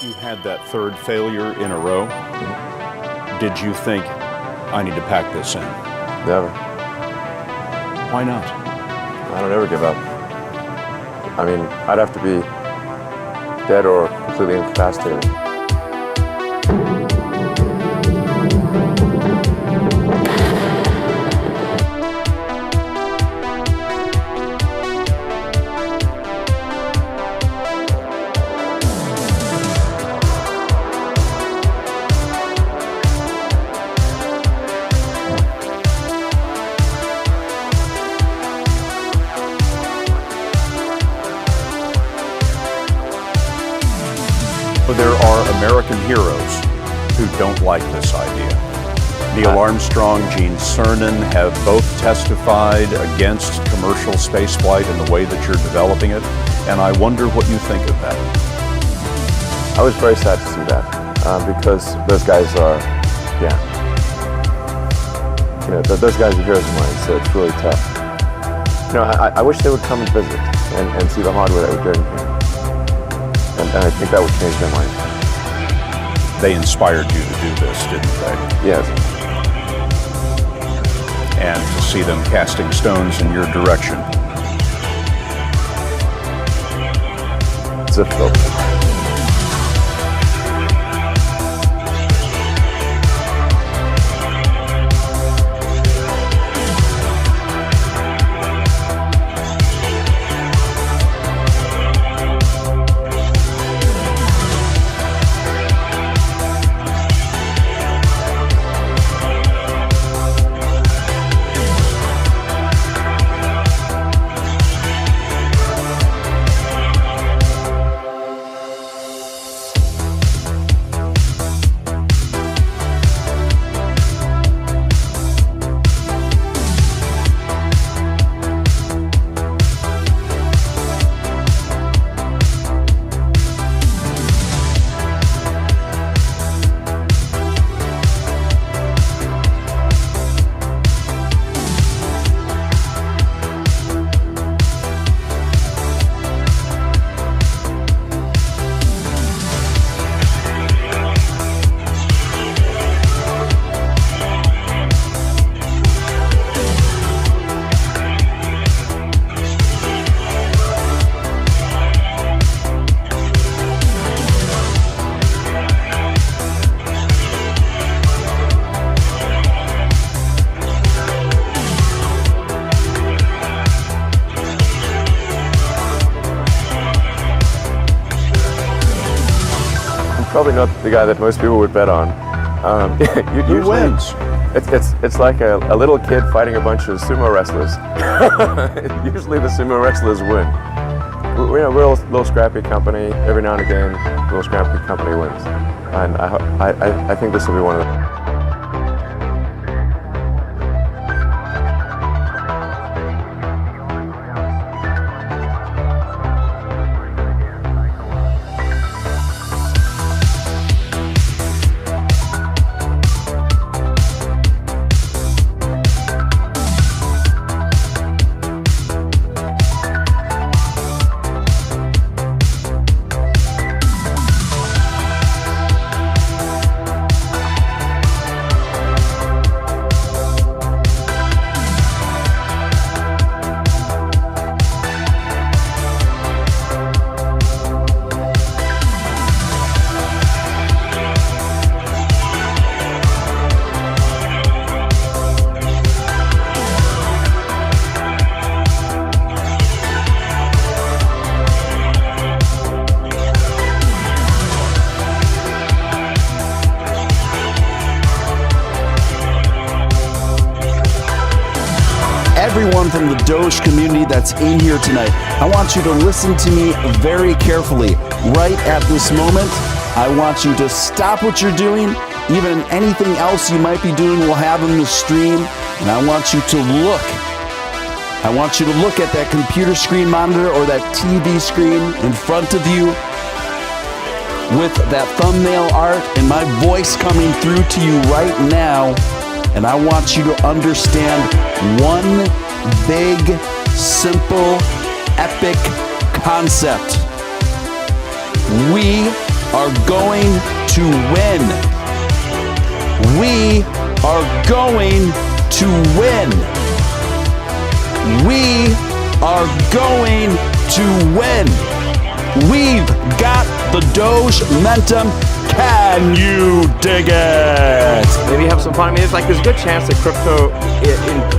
You had that third failure in a row. Did you think, I need to pack this in? Never. Why not? I don't ever give up. I mean, I'd have to be dead or completely incapacitated. There are American heroes who don't like this idea. Neil Armstrong, Gene Cernan have both testified against commercial spaceflight in the way that you're developing it, and I wonder what you think of that. I was very sad to see that, because those guys are, those guys are heroes of mine, so it's really tough. I wish they would come and visit and see the hardware that we're doing here. And I think that would change their mind. They inspired you to do this, didn't they? Yes. And to see them casting stones in your direction. It's difficult. probably not the guy that most people would bet on. Who wins? It's like a little kid fighting a bunch of sumo wrestlers. Usually the sumo wrestlers win. We're a little scrappy company. Every now and again, a little scrappy company wins. And I think this will be one of them. Everyone from the Doge community that's in here tonight, I want you to listen to me very carefully. Right at this moment, I want you to stop what you're doing. Even anything else you might be doing, we'll have in the stream. And I want you to look. I want you to look at that computer screen monitor or that TV screen in front of you with that thumbnail art and my voice coming through to you right now. And I want you to understand one big, simple, epic concept. We are going to win. We are going to win. We are going to win. We've got the Doge momentum. Can you dig it? Maybe have some fun. I mean, there's a good chance that crypto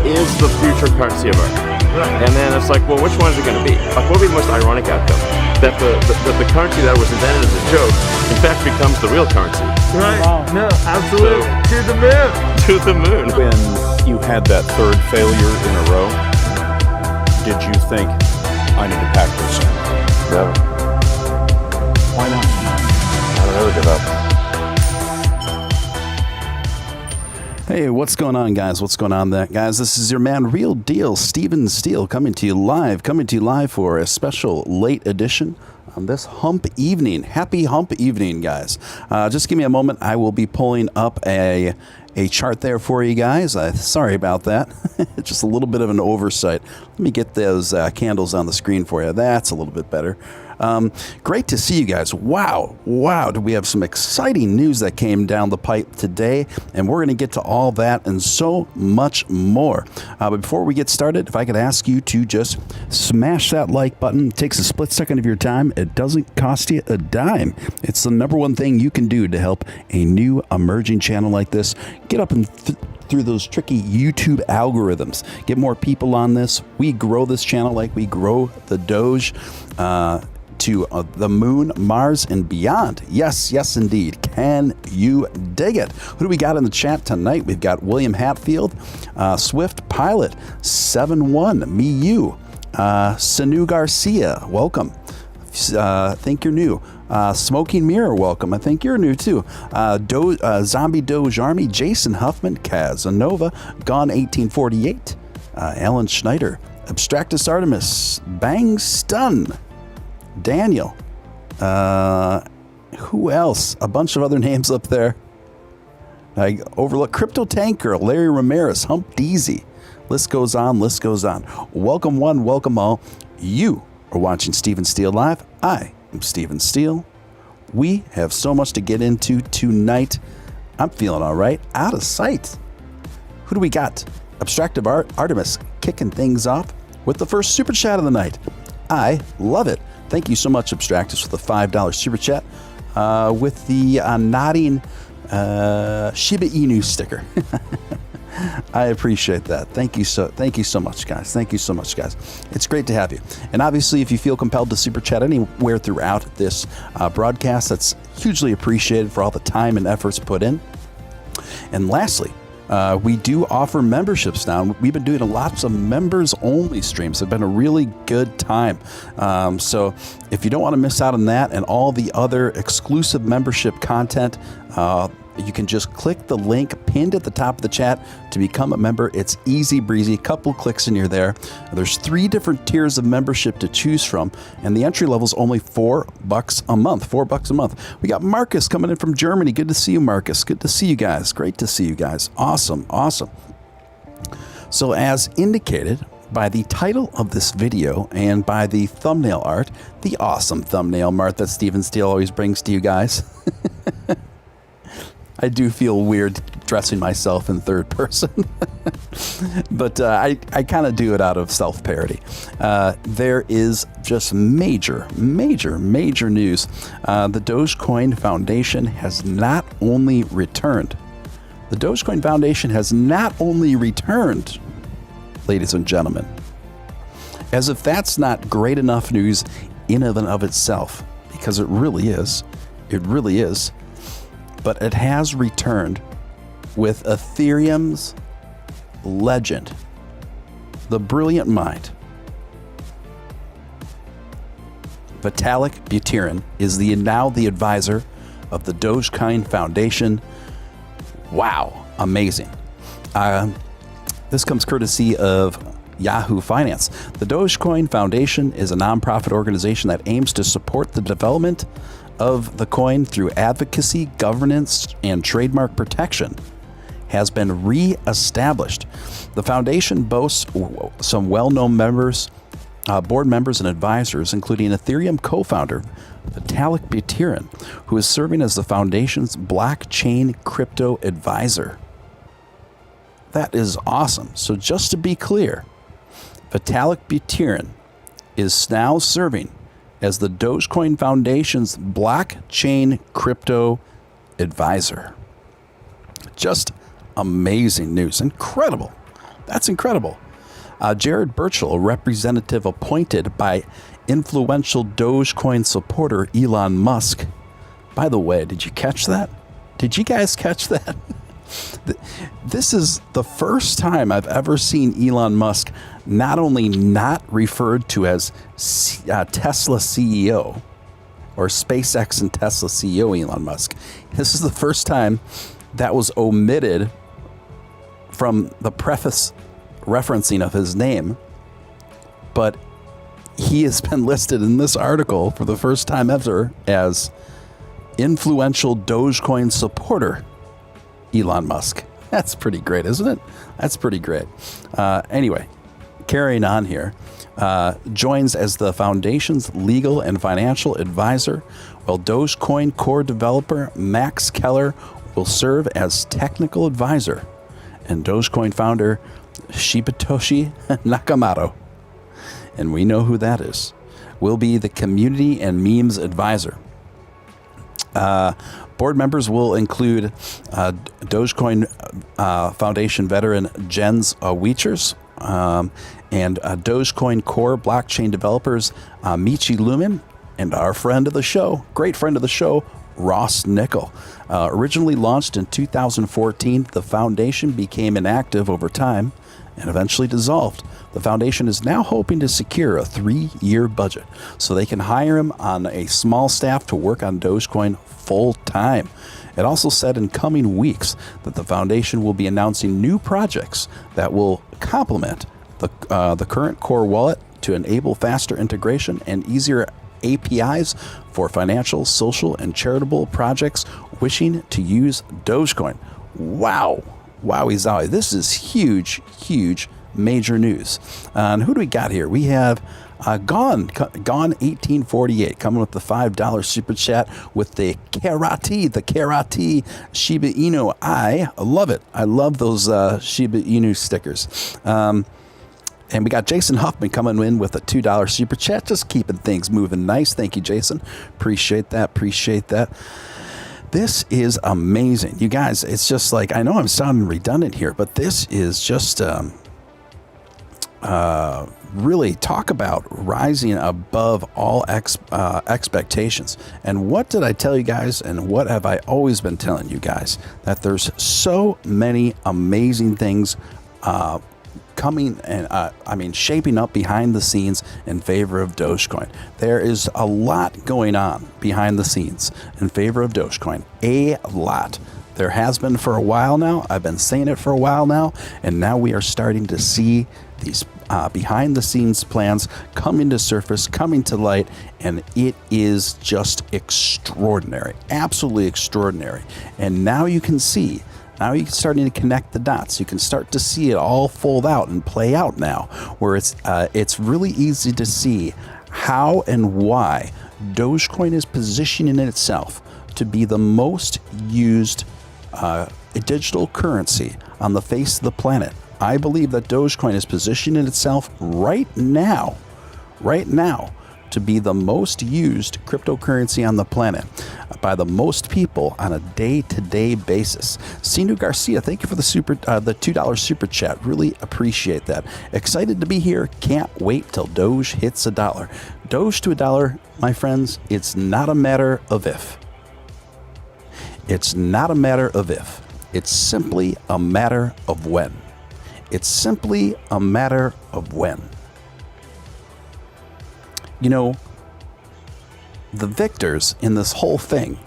is the future currency of Earth. Right. And then it's like, well, which one is it going to be? Like, what would be the most ironic outcome? That the currency that was invented as a joke, in fact, becomes the real currency. Right. Wow. No, absolutely. To the moon. To the moon. When you had that third failure in a row, did you think, I need to pack this in? No. Why not? I don't ever give up. Hey, what's going on, guys? What's going on there? Guys, this is your man, Real Deal, Steele, coming to you live for a special late edition on this hump evening. Happy hump evening, guys. Just give me a moment. I will be pulling up a chart there for you guys. Sorry about that. Just a little bit of an oversight. Let me get those candles on the screen for you. That's a little bit better. Great to see you guys. Wow. Do we have some exciting news that came down the pipe today, and we're going to get to all that and so much more. But before we get started, if I could ask you to just smash that like button. It takes a split second of your time. It doesn't cost you a dime. It's the number one thing you can do to help a new emerging channel like this get up and through those tricky YouTube algorithms. Get more people on this. We grow this channel like we grow the Doge to the moon, Mars, and beyond. Yes, indeed. Can you dig it? Who do we got in the chat tonight? We've got William Hatfield, Swift Pilot, 7-1, me, you, Sanu Garcia, welcome. Think you're new. Smoking Mirror, welcome. I think you're new too. Zombie Doge Army, Jason Huffman, Casanova, Gone 1848, Alan Schneider, Abstractus Artemis, Bang Stun, Daniel, who else? A bunch of other names up there. I overlook Crypto Tank Girl, Larry Ramirez, Hump Deezy. List goes on. Welcome one, welcome all. You are watching Steven Steele Live. I am Steven Steele. We have so much to get into tonight. I'm feeling all right. Out of sight. Who do we got? Abstractive Artemis kicking things off with the first super chat of the night. I love it. Thank you so much, Abstractus, for the $5 super chat with the nodding Shiba Inu sticker. I appreciate that. Thank you so much, guys. Thank you so much, guys. It's great to have you. And obviously, if you feel compelled to super chat anywhere throughout this broadcast, that's hugely appreciated for all the time and efforts put in. And lastly, we do offer memberships now. We've been doing lots of members-only streams. It's been a really good time. So if you don't want to miss out on that and all the other exclusive membership content, you can just click the link pinned at the top of the chat to become a member. It's easy breezy, couple clicks and you're there. There's 3 different tiers of membership to choose from, and the entry level is only $4 a month. $4 a month. We got Marcus coming in from Germany. Good to see you, Marcus. Good to see you guys. Great to see you guys. Awesome. So as indicated by the title of this video and by the thumbnail art, the awesome thumbnail art that Steven Steele always brings to you guys. I do feel weird dressing myself in third person, but I kind of do it out of self-parody. There is just major news. The Dogecoin Foundation has not only returned. The Dogecoin Foundation has not only returned, ladies and gentlemen, as if that's not great enough news in and of itself, because it really is. It really is. But it has returned with Ethereum's legend, the brilliant mind. Vitalik Buterin is now the advisor of the Dogecoin Foundation. Wow, amazing. This comes courtesy of Yahoo Finance. The Dogecoin Foundation is a nonprofit organization that aims to support the development of the coin through advocacy, governance, and trademark protection. Has been re-established. The foundation boasts some well-known members, board members and advisors, including Ethereum co-founder Vitalik Buterin, who is serving as the foundation's blockchain crypto advisor. That is awesome. So just to be clear, Vitalik Buterin is now serving as the Dogecoin Foundation's blockchain crypto advisor. Just amazing news. Incredible. That's incredible. Jared Birchall, a representative appointed by influential Dogecoin supporter Elon Musk. By the way, did you catch that? Did you guys catch that? This is the first time I've ever seen Elon Musk not only not referred to as Tesla CEO or SpaceX and Tesla CEO Elon Musk. This is the first time that was omitted from the preface referencing of his name, but he has been listed in this article for the first time ever as influential Dogecoin supporter Elon Musk. That's pretty great, isn't it? That's pretty great. Anyway, carrying on here, joins as the foundation's legal and financial advisor, while Dogecoin core developer Max Keller will serve as technical advisor, and Dogecoin founder Shibatoshi Nakamoto, and we know who that is, will be the community and memes advisor. Board members will include Dogecoin Foundation veteran Jens Wiechers and Dogecoin core blockchain developers Michi Lumen and our friend of the show, great friend of the show, Ross Nickel. Originally launched in 2014, the foundation became inactive over time and eventually dissolved. The foundation is now hoping to secure a 3-year budget so they can hire him on a small staff to work on Dogecoin full time. It also said in coming weeks that the foundation will be announcing new projects that will complement the current core wallet to enable faster integration and easier APIs for financial, social, and charitable projects wishing to use Dogecoin. Wow. Wowie zowie. This is huge, major news. And who do we got here? We have Gone 1848 coming with the $5 super chat with the Karate Shiba Inu. I love it. I love those Shiba Inu stickers. And we got Jason Huffman coming in with a $2 super chat, just keeping things moving nice. Thank you, Jason. Appreciate that. This is amazing. You guys, it's just like, I know I'm sounding redundant here, but this is just really talk about rising above all expectations. And what did I tell you guys, and what have I always been telling you guys? That there's so many amazing things coming and shaping up behind the scenes in favor of Dogecoin. There is a lot going on behind the scenes in favor of Dogecoin. A lot. There has been for a while now. I've been saying it for a while now, and now we are starting to see these behind the scenes plans coming to surface, coming to light, and it is just extraordinary, absolutely extraordinary. And now you can see, now you're starting to connect the dots. You can start to see it all fold out and play out now, where it's really easy to see how and why Dogecoin is positioning itself to be the most used digital currency on the face of the planet. I believe that Dogecoin is positioning itself right now, to be the most used cryptocurrency on the planet by the most people on a day-to-day basis. Sinu Garcia, thank you for the $2 super chat. Really appreciate that. Excited to be here. Can't wait till Doge hits $1. Doge to $1, my friends. It's not a matter of if. It's not a matter of if. It's simply a matter of when. It's simply a matter of when. You know, the victors in this whole thing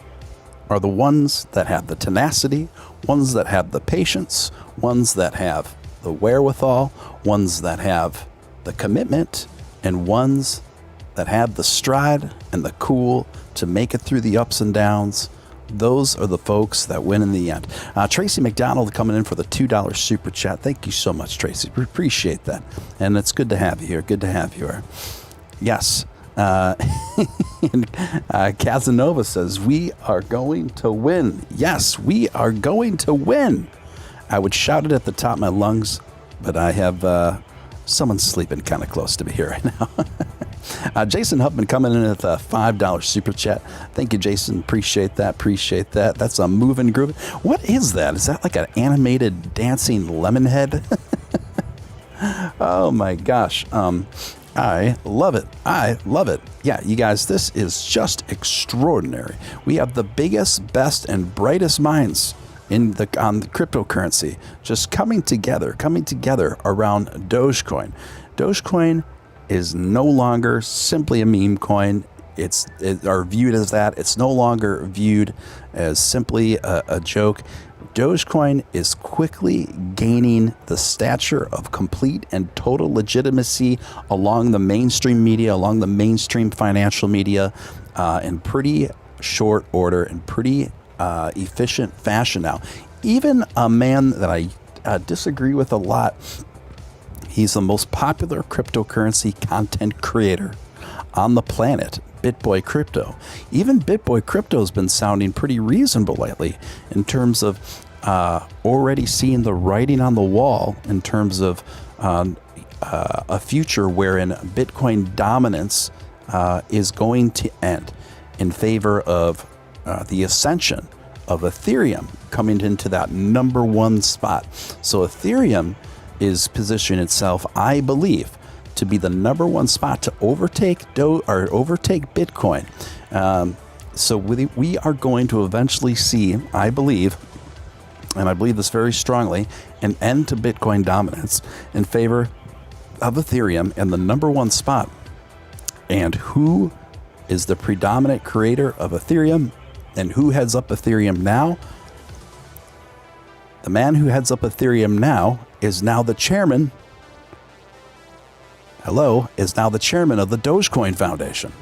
are the ones that have the tenacity, ones that have the patience, ones that have the wherewithal, ones that have the commitment, and ones that have the stride and the cool to make it through the ups and downs. Those are the folks that win in the end. Tracy McDonald coming in for the $2 super chat. Thank you so much, Tracy. We appreciate that. And it's good to have you here. Good to have you here. Yes. Casanova says, we are going to win. Yes, we are going to win. I would shout it at the top of my lungs, but I have someone sleeping kind of close to me here right now. Jason Huffman coming in at the $5 super chat. Thank you, Jason. Appreciate that. Appreciate that. That's a moving groove. What is that? Is that like an animated dancing lemon head? Oh my gosh. I love it. I love it. Yeah, you guys, this is just extraordinary. We have the biggest, best, and brightest minds on the cryptocurrency just coming together around Dogecoin. Dogecoin is no longer simply a meme coin. It's viewed as that. It's no longer viewed as simply a joke. Dogecoin is quickly gaining the stature of complete and total legitimacy along the mainstream media, along the mainstream financial media, in pretty short order and pretty efficient fashion now. Even a man that I disagree with a lot, he's the most popular cryptocurrency content creator on the planet, BitBoy Crypto. Even BitBoy Crypto has been sounding pretty reasonable lately in terms of already seeing the writing on the wall in terms of a future wherein Bitcoin dominance is going to end in favor of the ascension of Ethereum coming into that number one spot. So Ethereum is positioning itself, I believe, to be the number one spot to overtake Bitcoin. So we are going to eventually see, I believe, and I believe this very strongly, an end to Bitcoin dominance in favor of Ethereum and the number one spot. And who is the predominant creator of Ethereum and who heads up Ethereum now? The man who heads up Ethereum now is now the chairman. Is now the chairman of the Dogecoin Foundation.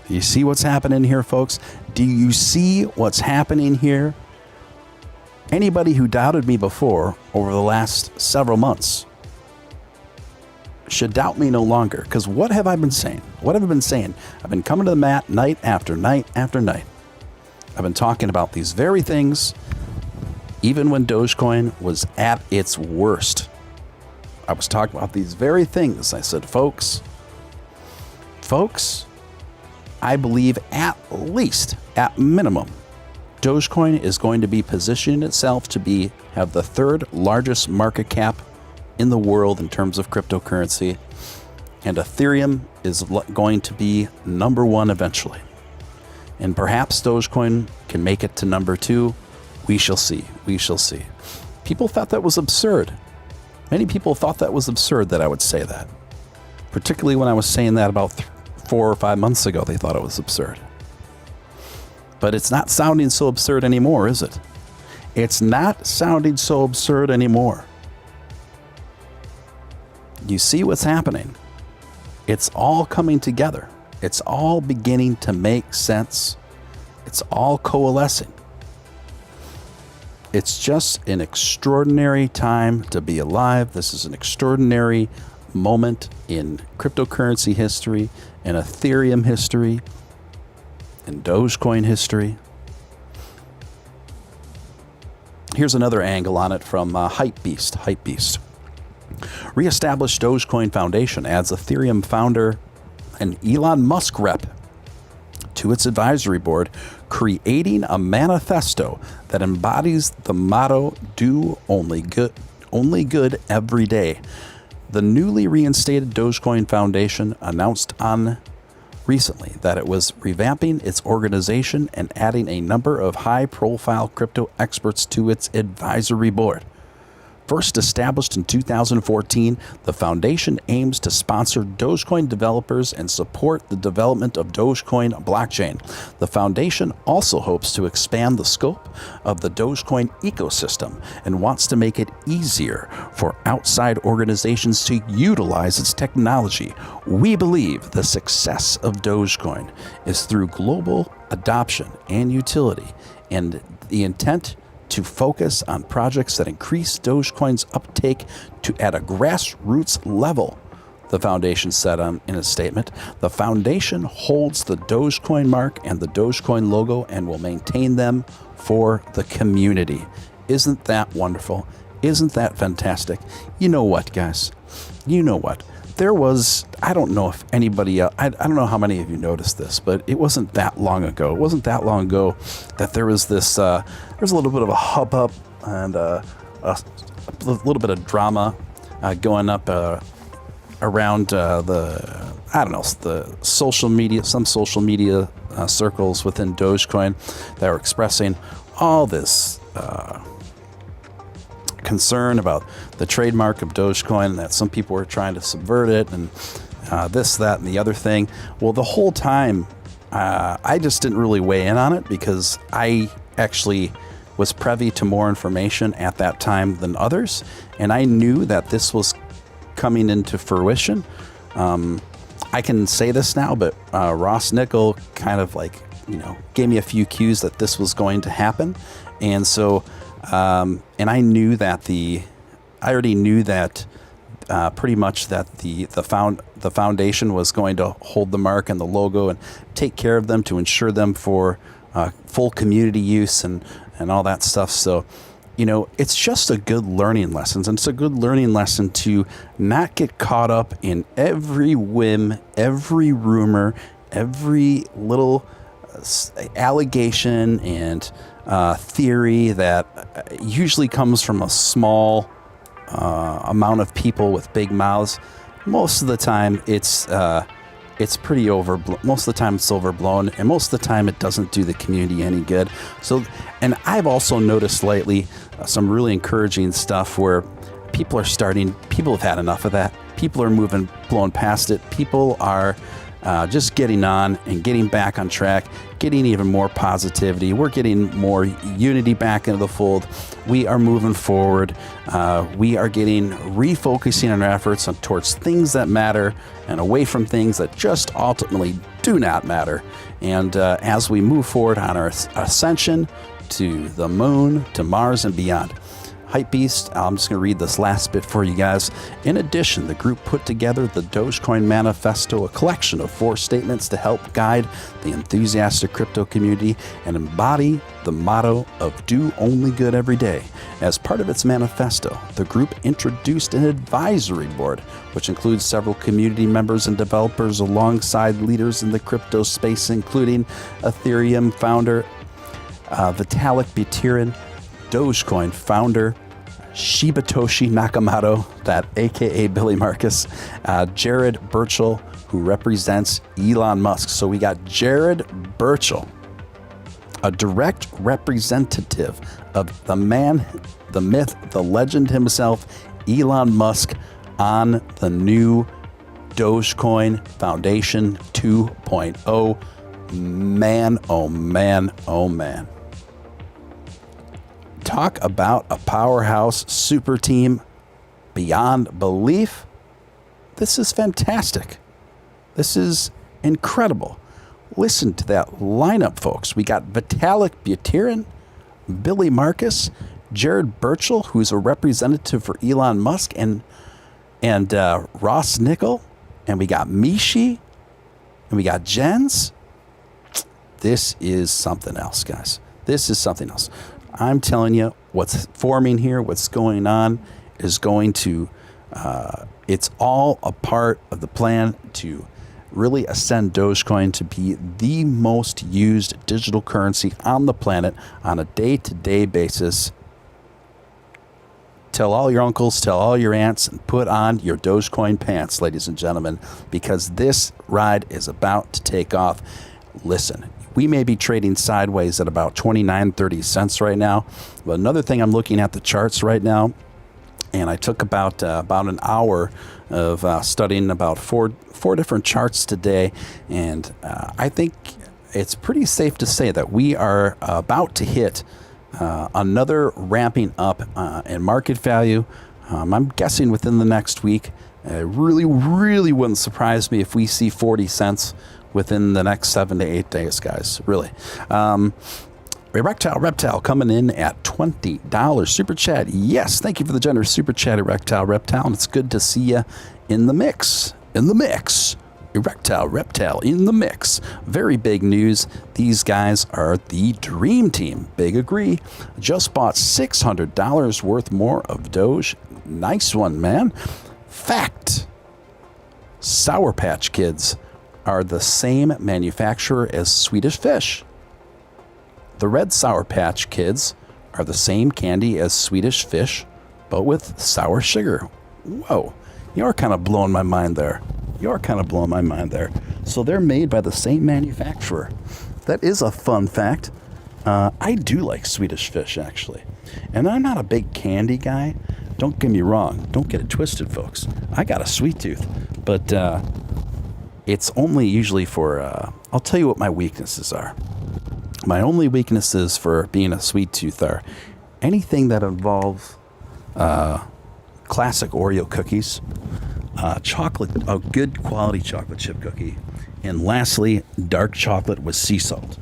Do you see what's happening here, folks? Do you see what's happening here? Anybody who doubted me before over the last several months should doubt me no longer. Because what have I been saying? What have I been saying? I've been coming to the mat night after night after night. I've been talking about these very things, even when Dogecoin was at its worst. I was talking about these very things. I said, folks, I believe at least, at minimum, Dogecoin is going to be positioning itself to have the third largest market cap in the world in terms of cryptocurrency, and Ethereum is going to be number one eventually. And perhaps Dogecoin can make it to number two. We shall see. We shall see. People thought that was absurd. Many people thought that was absurd that I would say that. Particularly when I was saying that about 4 or 5 months ago, they thought it was absurd. But it's not sounding so absurd anymore, is it? It's not sounding so absurd anymore. You see what's happening. It's all coming together. It's all beginning to make sense. It's all coalescing. It's just an extraordinary time to be alive. This is an extraordinary moment in cryptocurrency history, in Ethereum history, in Dogecoin history. Here's another angle on it from Hypebeast. Hypebeast. Reestablished Dogecoin Foundation adds Ethereum founder and Elon Musk rep to its advisory board, creating a manifesto that embodies the motto, do only good every day. The newly reinstated Dogecoin Foundation announced recently that it was revamping its organization and adding a number of high-profile crypto experts to its advisory board. First established in 2014, the foundation aims to sponsor Dogecoin developers and support the development of Dogecoin blockchain. The foundation also hopes to expand the scope of the Dogecoin ecosystem and wants to make it easier for outside organizations to utilize its technology. We believe the success of Dogecoin is through global adoption and utility, and the intent to focus on projects that increase Dogecoin's uptake at a grassroots level, the foundation said in a statement. The foundation holds the Dogecoin mark and the Dogecoin logo and will maintain them for the community. Isn't that wonderful? Isn't that fantastic? You know what, guys? You know what? There was, I don't know if anybody else, I don't know how many of you noticed this, but it wasn't that long ago. It wasn't that long ago that there was this, there's a little bit of a hubbub and a little bit of drama going up around the social media, some social media circles within Dogecoin that were expressing all this concern about the trademark of Dogecoin, and that some people were trying to subvert it, and this, that, and the other thing. Well, the whole time, I just didn't really weigh in on it because I actually was privy to more information at that time than others, and I knew that this was coming into fruition. I can say this now, but Ross Nickel kind of gave me a few cues that this was going to happen, and so. And I knew that I already knew that pretty much that the foundation was going to hold the mark and the logo and take care of them to ensure them for full community use and all that stuff. So, it's just a good learning lesson. And it's a good learning lesson to not get caught up in every whim, every rumor, every little allegation and theory that usually comes from a small amount of people with big mouths. Most of the time, it's pretty overblown. Most of the time, it's overblown, and most of the time, it doesn't do the community any good. So, and I've also noticed lately some really encouraging stuff where people have had enough of that. People are blown past it. People are just getting on and getting back on track, getting even more positivity. We're getting more unity back into the fold. We are moving forward. We are refocusing our efforts towards things that matter and away from things that just ultimately do not matter. And as we move forward on our ascension to the moon, to Mars, and beyond. Hypebeast, I'm just going to read this last bit for you guys. In addition, the group put together the Dogecoin Manifesto, a collection of 4 statements to help guide the enthusiastic crypto community and embody the motto of do only good every day. As part of its manifesto, the group introduced an advisory board, which includes several community members and developers alongside leaders in the crypto space, including Ethereum founder Vitalik Buterin, Dogecoin founder, Shibatoshi Nakamoto, that AKA Billy Marcus, Jared Burchell, who represents Elon Musk. So we got Jared Burchell, a direct representative of the man, the myth, the legend himself, Elon Musk, on the new Dogecoin Foundation 2.0. Man, oh man, oh man. Talk about a powerhouse super team beyond belief. This is fantastic. This is incredible. Listen to that lineup, folks. We got Vitalik Buterin, Billy Marcus, Jared Burchell, who's a representative for Elon Musk, and Ross Nickel, and we got Mishi, and we got Jens. This is something else, guys. This is something else. I'm telling you, what's forming here, what's going on, is going to, it's all a part of the plan to really ascend Dogecoin to be the most used digital currency on the planet on a day-to-day basis. Tell all your uncles, tell all your aunts, and put on your Dogecoin pants, ladies and gentlemen, because this ride is about to take off. Listen, we may be trading sideways at about 29-30 cents right now. But another thing, I'm looking at the charts right now, and I took about an hour of studying about four different charts today, and I think it's pretty safe to say that we are about to hit another ramping up in market value. I'm guessing within the next week. It really wouldn't surprise me if we see 40 cents within the next 7 to 8 days, guys. Really. Reptile coming in at $20 super chat. Yes, thank you for the generous super chat, Reptile. And it's good to see you in the mix. Reptile in the mix. Very big news. These guys are the dream team. Big agree. Just bought $600 worth more of Doge. Nice one, man. Fact. Sour Patch Kids are the same manufacturer as Swedish Fish. The red Sour Patch Kids are the same candy as Swedish Fish, but with sour sugar. Whoa, you're kind of blowing my mind there. So they're made by the same manufacturer. That is a fun fact. I do like Swedish Fish, actually. And I'm not a big candy guy. Don't get me wrong. Don't get it twisted, folks. I got a sweet tooth, but it's only usually for, I'll tell you what my weaknesses are. My only weaknesses for being a sweet tooth are anything that involves classic Oreo cookies, chocolate, a good quality chocolate chip cookie, and lastly, dark chocolate with sea salt.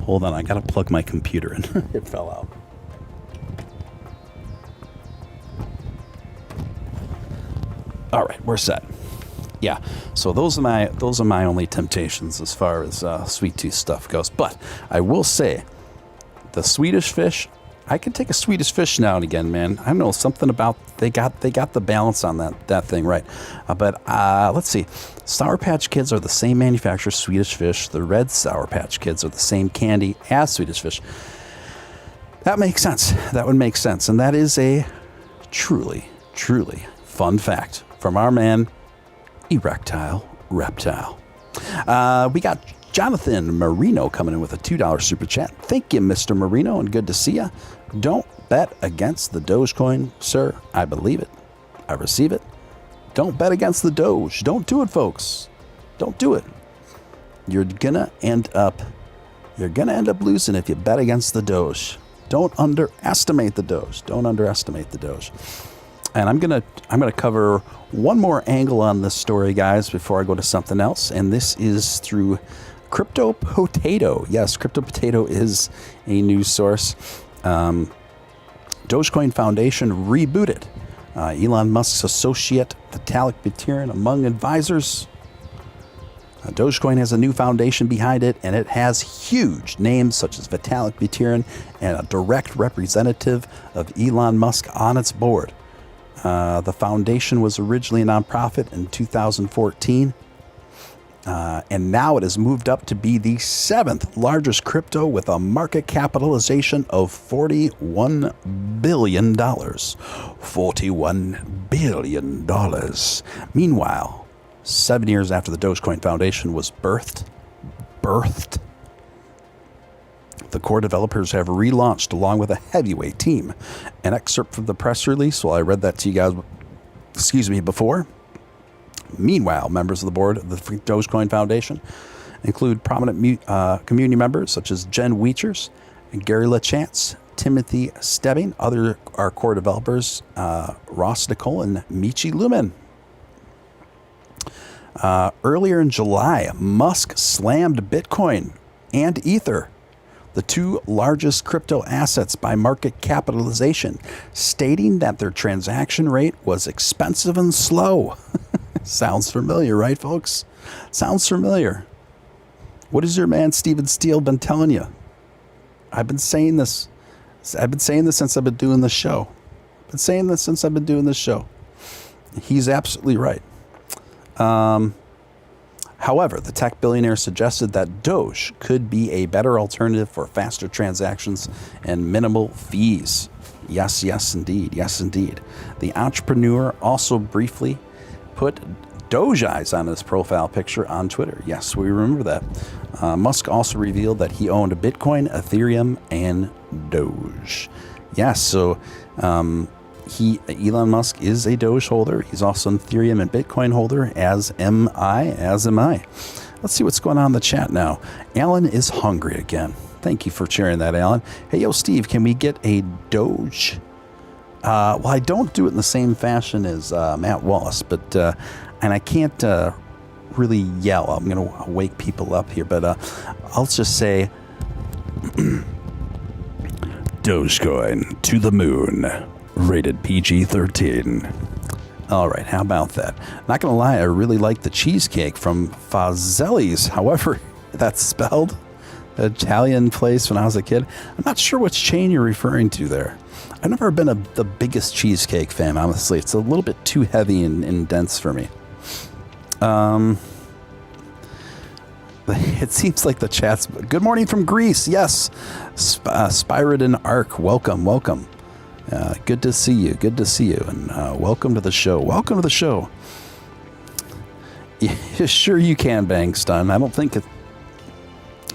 Hold on, I gotta plug my computer in. It fell out. All right, we're set. Yeah, so those are my only temptations as far as sweet tooth stuff goes. But I will say, the Swedish Fish, I can take a Swedish Fish now and again, man. I don't know, something about they got the balance on that thing right. But let's see, Sour Patch Kids are the same manufacturer, Swedish Fish. The red Sour Patch Kids are the same candy as Swedish Fish. That makes sense. That would make sense, and that is a truly fun fact from our man, Erectile Reptile. We got Jonathan Marino coming in with a $2 super chat. Thank you, Mr. Marino, and good to see you. Don't bet against the Dogecoin, sir. I believe it. I receive it. Don't bet against the Doge. Don't do it, folks. Don't do it. You're gonna end up losing if you bet against the Doge. Don't underestimate the Doge. And I'm gonna cover one more angle on this story, guys, before I go to something else. And this is through Crypto Potato. Yes, Crypto Potato is a news source. Dogecoin Foundation rebooted. Elon Musk's associate Vitalik Buterin among advisors. Dogecoin has a new foundation behind it, and it has huge names such as Vitalik Buterin and a direct representative of Elon Musk on its board. The foundation was originally a nonprofit in 2014. And now it has moved up to be the 7th largest crypto with a market capitalization of $41 billion. $41 billion. Meanwhile, 7 years after the Dogecoin Foundation was birthed, the core developers have relaunched along with a heavyweight team. An excerpt from the press release, well, I read that to you guys, before. Meanwhile, members of the board of the Dogecoin Foundation include prominent community members such as Jen Weechers and Gary LaChance, Timothy Stebbing. Other are core developers, Ross Nicole and Michi Lumen. Earlier in July, Musk slammed Bitcoin and Ether, the two largest crypto assets by market capitalization, stating that their transaction rate was expensive and slow. Sounds familiar, right, folks? Sounds familiar. What has your man Steele been telling you? I've been saying this since I've been doing this show. He's absolutely right. However, the tech billionaire suggested that Doge could be a better alternative for faster transactions and minimal fees. Yes, indeed. The entrepreneur also briefly put Doge eyes on his profile picture on Twitter. Yes, we remember that. Musk also revealed that he owned Bitcoin, Ethereum, and Doge. Yes, so Elon Musk is a Doge holder. He's also an Ethereum and Bitcoin holder, as am I. Let's see what's going on in the chat now. Alan is hungry again. Thank you for sharing that, Alan. Hey, yo, Steve, can we get a Doge? Well, I don't do it in the same fashion as Matt Wallace, but and I can't really yell. I'm going to wake people up here, but I'll just say Dogecoin to the moon, rated PG-13. All right, how about that? Not going to lie, I really like the cheesecake from Fazeli's. However, that's spelled Italian place when I was a kid. I'm not sure which chain you're referring to there. I've never been the biggest cheesecake fan, honestly. It's a little bit too heavy and dense for me. It seems like the chat's... Good morning from Greece. Yes. Spyridon Arc. Welcome. Good to see you. And welcome to the show. Yeah, sure you can, Bangstun. I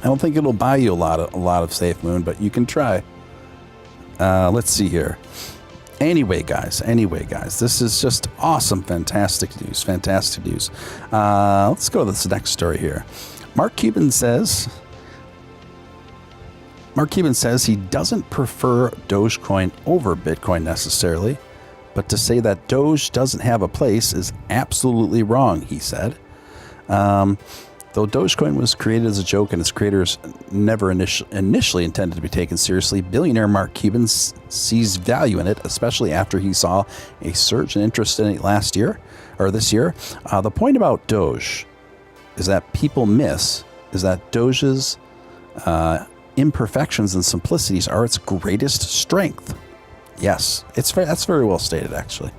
don't think it'll buy you a lot of Safe Moon, but you can try. Let's see here. Anyway, guys, this is just awesome, fantastic news. Let's go to this next story here. Mark Cuban says he doesn't prefer Dogecoin over Bitcoin necessarily, but to say that Doge doesn't have a place is absolutely wrong, he said. Though Dogecoin was created as a joke and its creators never initially intended to be taken seriously, billionaire Mark Cuban sees value in it, especially after he saw a surge in interest in it this year. The point about Doge is that people miss is that Doge's imperfections and simplicities are its greatest strength. Yes, that's very well stated, actually.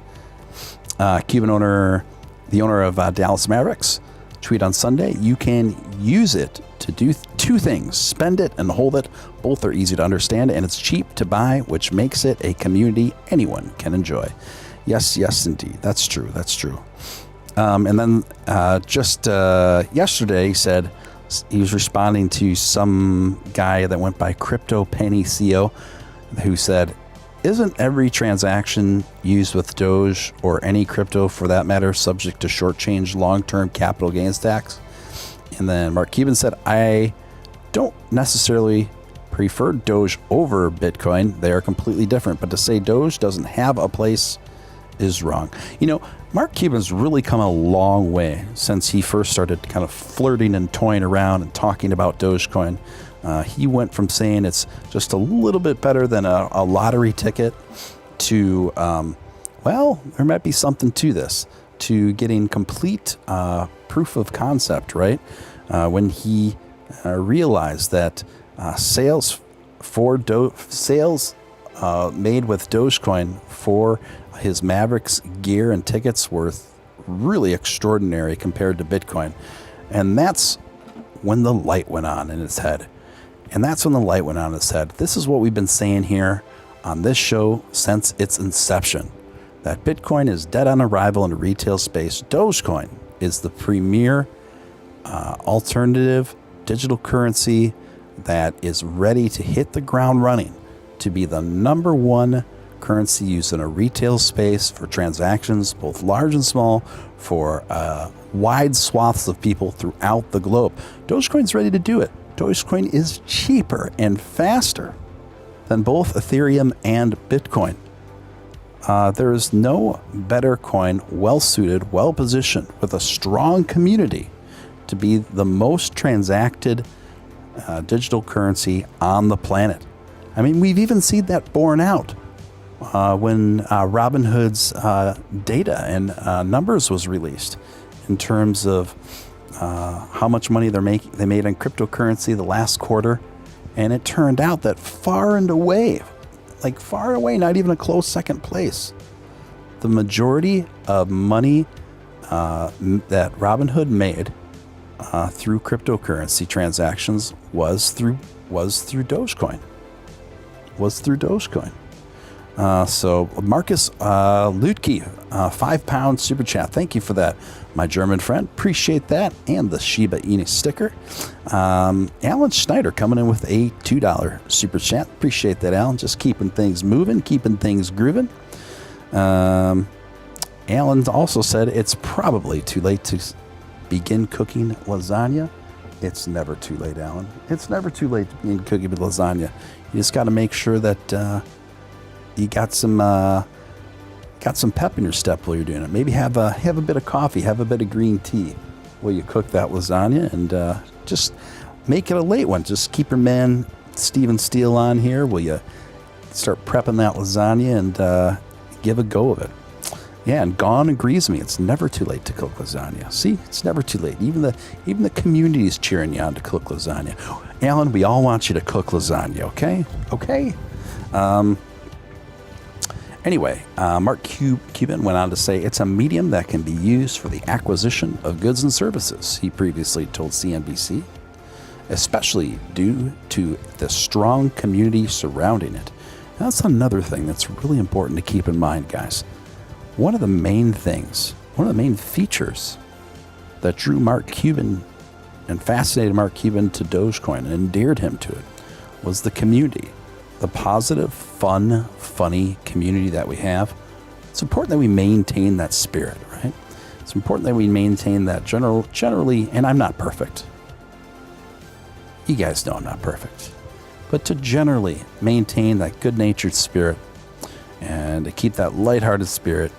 Cuban the owner of Dallas Mavericks, tweet on Sunday, you can use it to do two things: spend it and hold it. Both are easy to understand, and it's cheap to buy, which makes it a community anyone can enjoy. Yes, indeed. That's true. And then just yesterday, he said he was responding to some guy that went by Crypto Penny CEO, who said, isn't every transaction used with Doge, or any crypto for that matter, subject to short change long-term capital gains tax? And then Mark Cuban said, I don't necessarily prefer Doge over Bitcoin. They are completely different. But to say Doge doesn't have a place is wrong. You know, Mark Cuban's really come a long way since he first started kind of flirting and toying around and talking about Dogecoin. He went from saying it's just a little bit better than a lottery ticket to, well, there might be something to this, to getting complete proof of concept, right? When he realized that sales made with Dogecoin for his Mavericks gear and tickets were really extraordinary compared to Bitcoin. And that's when the light went on in his head. This is what we've been saying here on this show since its inception, that Bitcoin is dead on arrival in the retail space. Dogecoin is the premier alternative digital currency that is ready to hit the ground running to be the number one currency used in a retail space for transactions, both large and small, for wide swaths of people throughout the globe. Dogecoin's ready to do it. Dogecoin is cheaper and faster than both Ethereum and Bitcoin. There is no better coin, well-suited, well-positioned, with a strong community to be the most transacted digital currency on the planet. I mean, we've even seen that borne out when Robinhood's data and numbers was released in terms of how much money they made on cryptocurrency the last quarter. And it turned out that far and away, not even a close second place, the majority of money that Robinhood made through cryptocurrency transactions was through Dogecoin. So Marcus Lutke, £5 super chat. Thank you for that, my German friend. Appreciate that. And the Shiba Inu sticker. Alan Schneider coming in with a $2 super chat. Appreciate that, Alan. Just keeping things moving, keeping things grooving. Alan also said it's probably too late to begin cooking lasagna. It's never too late, Alan. It's never too late to begin cooking lasagna. You just got to make sure that you got some pep in your step while you're doing it. Maybe have a bit of coffee, have a bit of green tea while you cook that lasagna, and just make it a late one. Just keep your man Steven Steele on here while you start prepping that lasagna and give a go of it. Yeah, and Gone agrees with me. It's never too late to cook lasagna. See, it's never too late. Even the community is cheering you on to cook lasagna. Alan, we all want you to cook lasagna, okay? Okay? Anyway, Mark Cuban went on to say it's a medium that can be used for the acquisition of goods and services, he previously told CNBC, especially due to the strong community surrounding it. Now, that's another thing that's really important to keep in mind, guys. One of the main features that drew Mark Cuban and fascinated Mark Cuban to Dogecoin and endeared him to it was the community, the positive, fun, funny community that we have. It's important that we maintain that spirit, right? It's important that we maintain that generally, and I'm not perfect. You guys know I'm not perfect. But to generally maintain that good-natured spirit and to keep that lighthearted spirit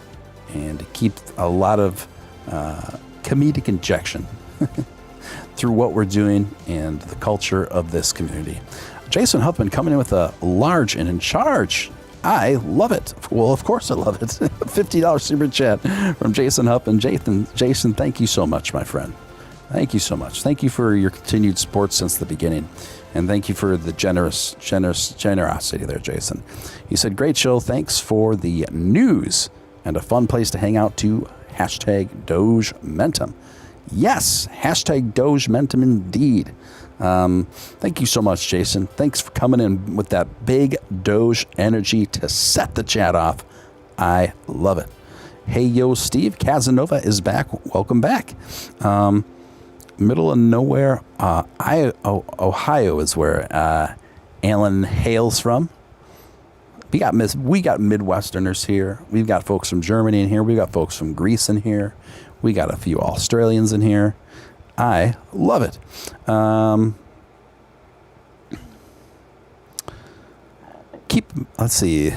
and to keep a lot of comedic injection through what we're doing and the culture of this community. Jason Huffman coming in with a large and in charge. I love it. Well, of course I love it. $50 super chat from Jason Huffman. Jason, thank you so much, my friend. Thank you so much. Thank you for your continued support since the beginning. And thank you for the generosity there, Jason. He said, great show. Thanks for the news and a fun place to hang out too. Hashtag Doge Mentum. Yes, hashtag Doge Mentum indeed. Thank you so much, Jason. Thanks for coming in with that big Doge energy to set the chat off. I love it. Hey, yo, Steve. Casanova is back. Welcome back. Middle of nowhere, Ohio is where Alan hails from. We got Midwesterners here. We've got folks from Germany in here. We got folks from Greece in here. We got a few Australians in here. I love it. Let's see.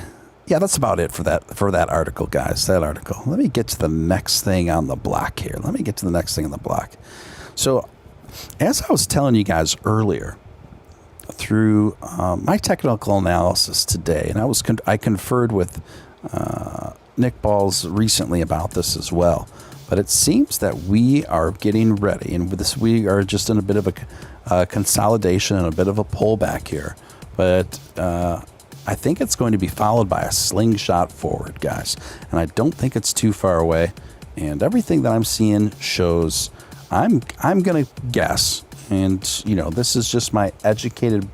Yeah, that's about it for that article, guys. That article. Let me get to the next thing on the block here. So, as I was telling you guys earlier, through my technical analysis today, and I conferred with Nick Balls recently about this as well. But it seems that we are getting ready, and with this, we are just in a bit of a consolidation and a bit of a pullback here. But I think it's going to be followed by a slingshot forward, guys. And I don't think it's too far away. And everything that I'm seeing shows I'm going to guess, and this is just my educated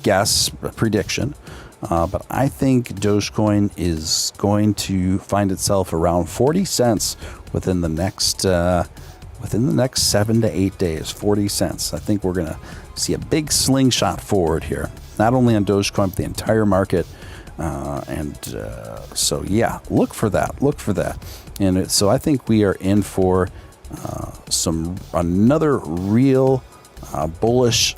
guess, prediction, but I think Dogecoin is going to find itself around 40 cents within the next 7 to 8 days. 40 cents. I think we're going to see a big slingshot forward here, not only on Dogecoin but the entire market. So yeah, look for that. And so I think we are in for another real bullish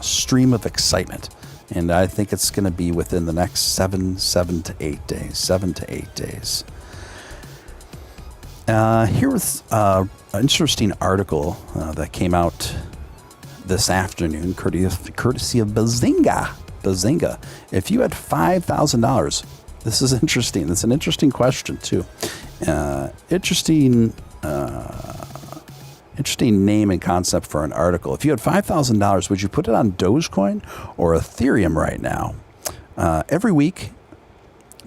stream of excitement. And I think it's going to be within the next 7 to 8 days. 7 to 8 days. Here was an interesting article that came out this afternoon, courtesy of Bazinga. If you had $5,000, this is interesting. It's an interesting question too. Interesting name and concept for an article. If you had $5,000, would you put it on Dogecoin or Ethereum right now? Every week,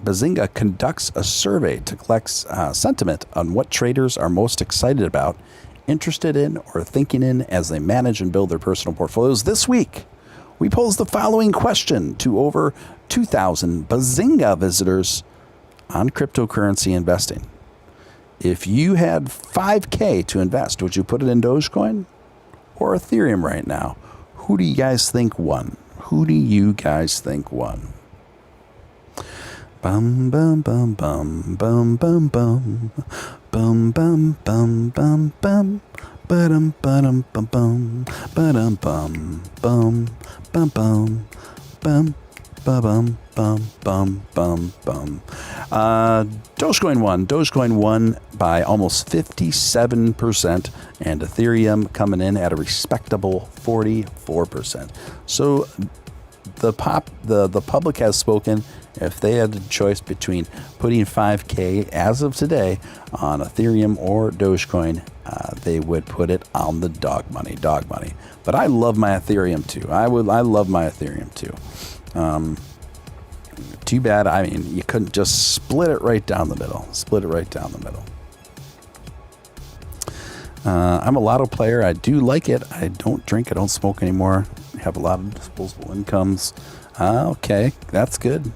Bazinga conducts a survey to collect sentiment on what traders are most excited about, interested in, or thinking in as they manage and build their personal portfolios. This week, we posed the following question to over 2,000 Bazinga visitors on cryptocurrency investing. If you had $5K to invest, would you put it in Dogecoin or Ethereum right now? Who do you guys think won? Bum bum bum bum bum bum bum bum bum bum bum bum ba-dum ba-dum bum bum ba-dum bum bum bum bum bum ba-bum bum bum bum bum. Dogecoin won by almost 57%, and Ethereum coming in at a respectable 44%. So the public has spoken. If they had a choice between putting $5K as of today on Ethereum or Dogecoin, they would put it on the dog money. But I love my Ethereum too. I love my Ethereum too. Too bad. I mean, you couldn't just split it right down the middle. I'm a lotto player. I do like it. I don't drink. I don't smoke anymore. I have a lot of disposable incomes. Okay, that's good.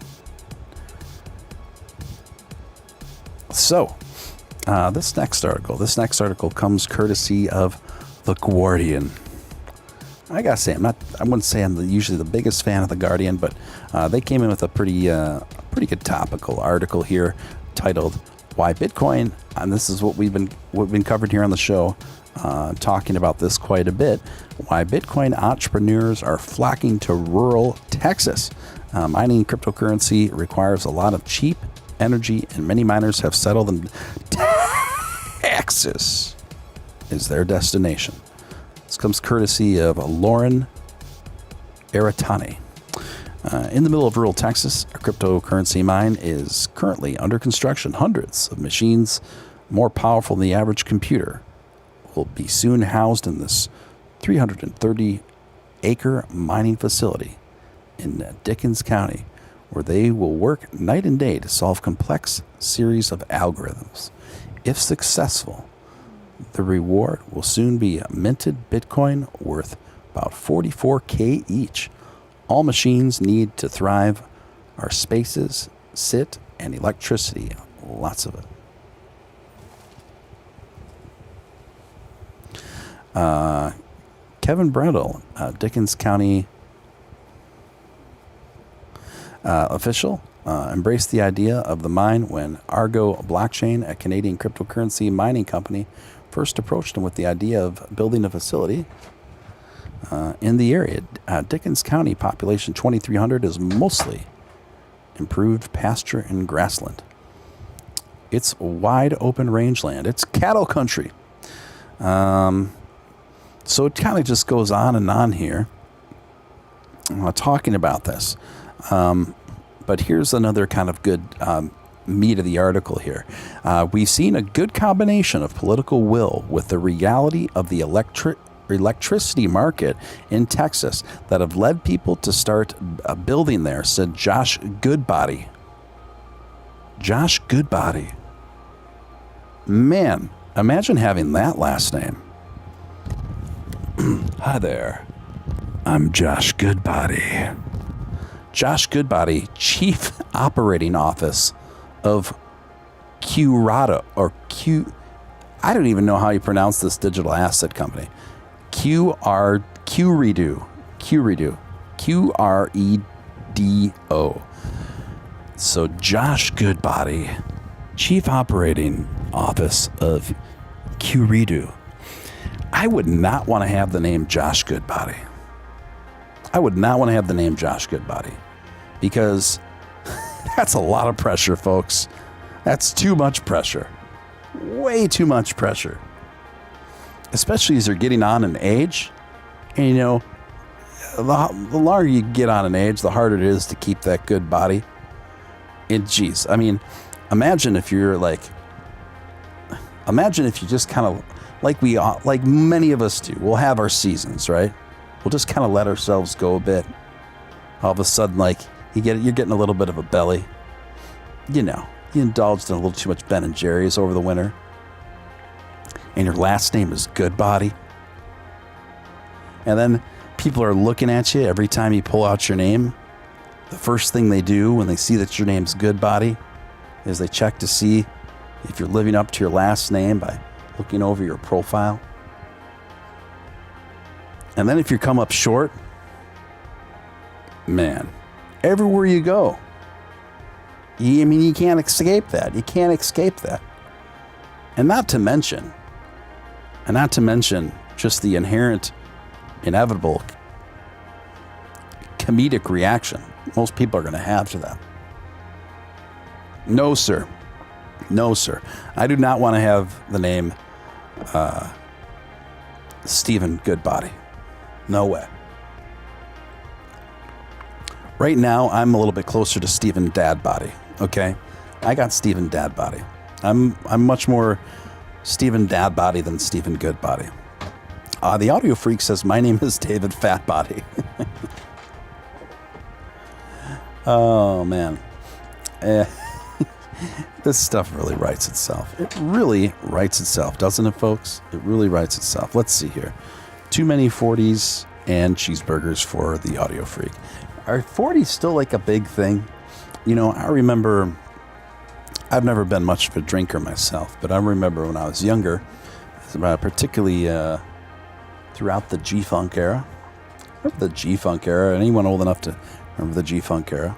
So, this next article comes courtesy of The Guardian. I gotta say, I wouldn't say I'm usually the biggest fan of The Guardian, but they came in with a pretty good topical article here titled "Why Bitcoin," and this is what we've been covered here on the show, talking about this quite a bit. Why Bitcoin entrepreneurs are flocking to rural Texas. Mining cryptocurrency requires a lot of cheap energy, and many miners have settled in Texas is their destination. This comes courtesy of Lauren Aratani. In the middle of rural Texas, a cryptocurrency mine is currently under construction. Hundreds of machines, more powerful than the average computer, will be soon housed in this 330-acre mining facility in Dickens County, where they will work night and day to solve complex series of algorithms. If successful, the reward will soon be a minted Bitcoin worth about $44K each. All machines need to thrive are spaces, sit, and electricity. Lots of it. Kevin Bradle, Dickens County official, embraced the idea of the mine when Argo Blockchain, a Canadian cryptocurrency mining company, first approached him with the idea of building a facility in the area. Dickens County, population 2,300, is mostly improved pasture and grassland. It's wide open rangeland. It's cattle country. So it kind of just goes on and on here talking about this. But here's another kind of good meat of the article here. We've seen a good combination of political will with the reality of the electricity market in Texas that have led people to start building there, said Josh Goodbody. Man, Imagine having that last name. Hi there. I'm Josh Goodbody. Josh Goodbody, Chief Operating Office of Curado, or Q. I don't even know how you pronounce this digital asset company. Qredo. Qredo. So Josh Goodbody, Chief Operating Office of Curedo. I would not want to have the name Josh Goodbody. I would not want to have the name Josh Goodbody because that's a lot of pressure, folks. That's too much pressure. Way too much pressure. Especially as you're getting on in age. And you know, the longer you get on in age, the harder it is to keep that good body. And geez, I mean, imagine if you just kind of, like many of us do, we'll have our seasons, right? We'll just kind of let ourselves go a bit. All of a sudden, like, you're getting a little bit of a belly. You know, you indulged in a little too much Ben and Jerry's over the winter. And your last name is Goodbody. And then people are looking at you every time you pull out your name. The first thing they do when they see that your name's Goodbody is they check to see if you're living up to your last name by looking over your profile. And then if you come up short, man, everywhere you go, you can't escape that. You can't escape that. And not to mention just the inherent, inevitable comedic reaction most people are going to have to that. No, sir. No, sir. I do not want to have the name Stephen Goodbody. No way. Right now, I'm a little bit closer to Stephen Dadbody. Okay, I got Stephen Dadbody. I'm much more Stephen Dadbody than Stephen Goodbody. The Audio Freak says my name is David Fatbody. Oh man, this stuff really writes itself. It really writes itself, doesn't it, folks? It really writes itself. Let's see here. Too many 40s and cheeseburgers for the Audio Freak. Are 40s still like a big thing? You know, I remember, I've never been much of a drinker myself, but I remember when I was younger, particularly throughout the G-Funk era. Remember the G-Funk era? Anyone old enough to remember the G-Funk era?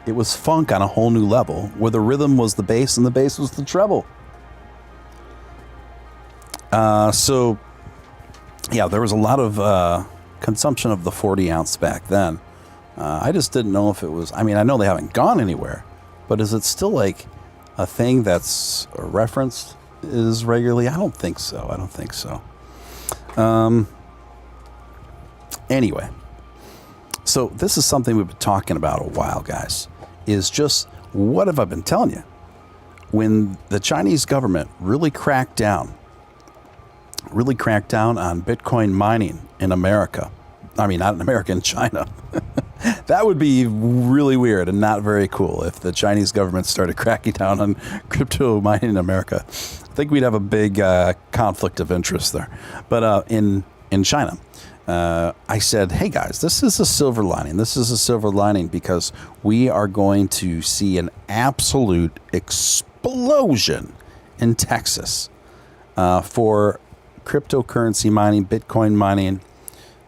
It was funk on a whole new level, where the rhythm was the bass and the bass was the treble. So, yeah, there was a lot of consumption of the 40 ounce back then. I just didn't know if it was, I mean, I know they haven't gone anywhere, but is it still like a thing that's referenced as regularly? I don't think so. I don't think so. Anyway, so this is something we've been talking about a while, guys, is just what have I been telling you? When the Chinese government really cracked down on Bitcoin mining in America, I mean, not in America, in China. That would be really weird and not very cool if the Chinese government started cracking down on crypto mining in America. I think we'd have a big conflict of interest there. But in China, I said, hey guys, this is a silver lining. This is a silver lining because we are going to see an absolute explosion in Texas for cryptocurrency mining, Bitcoin mining,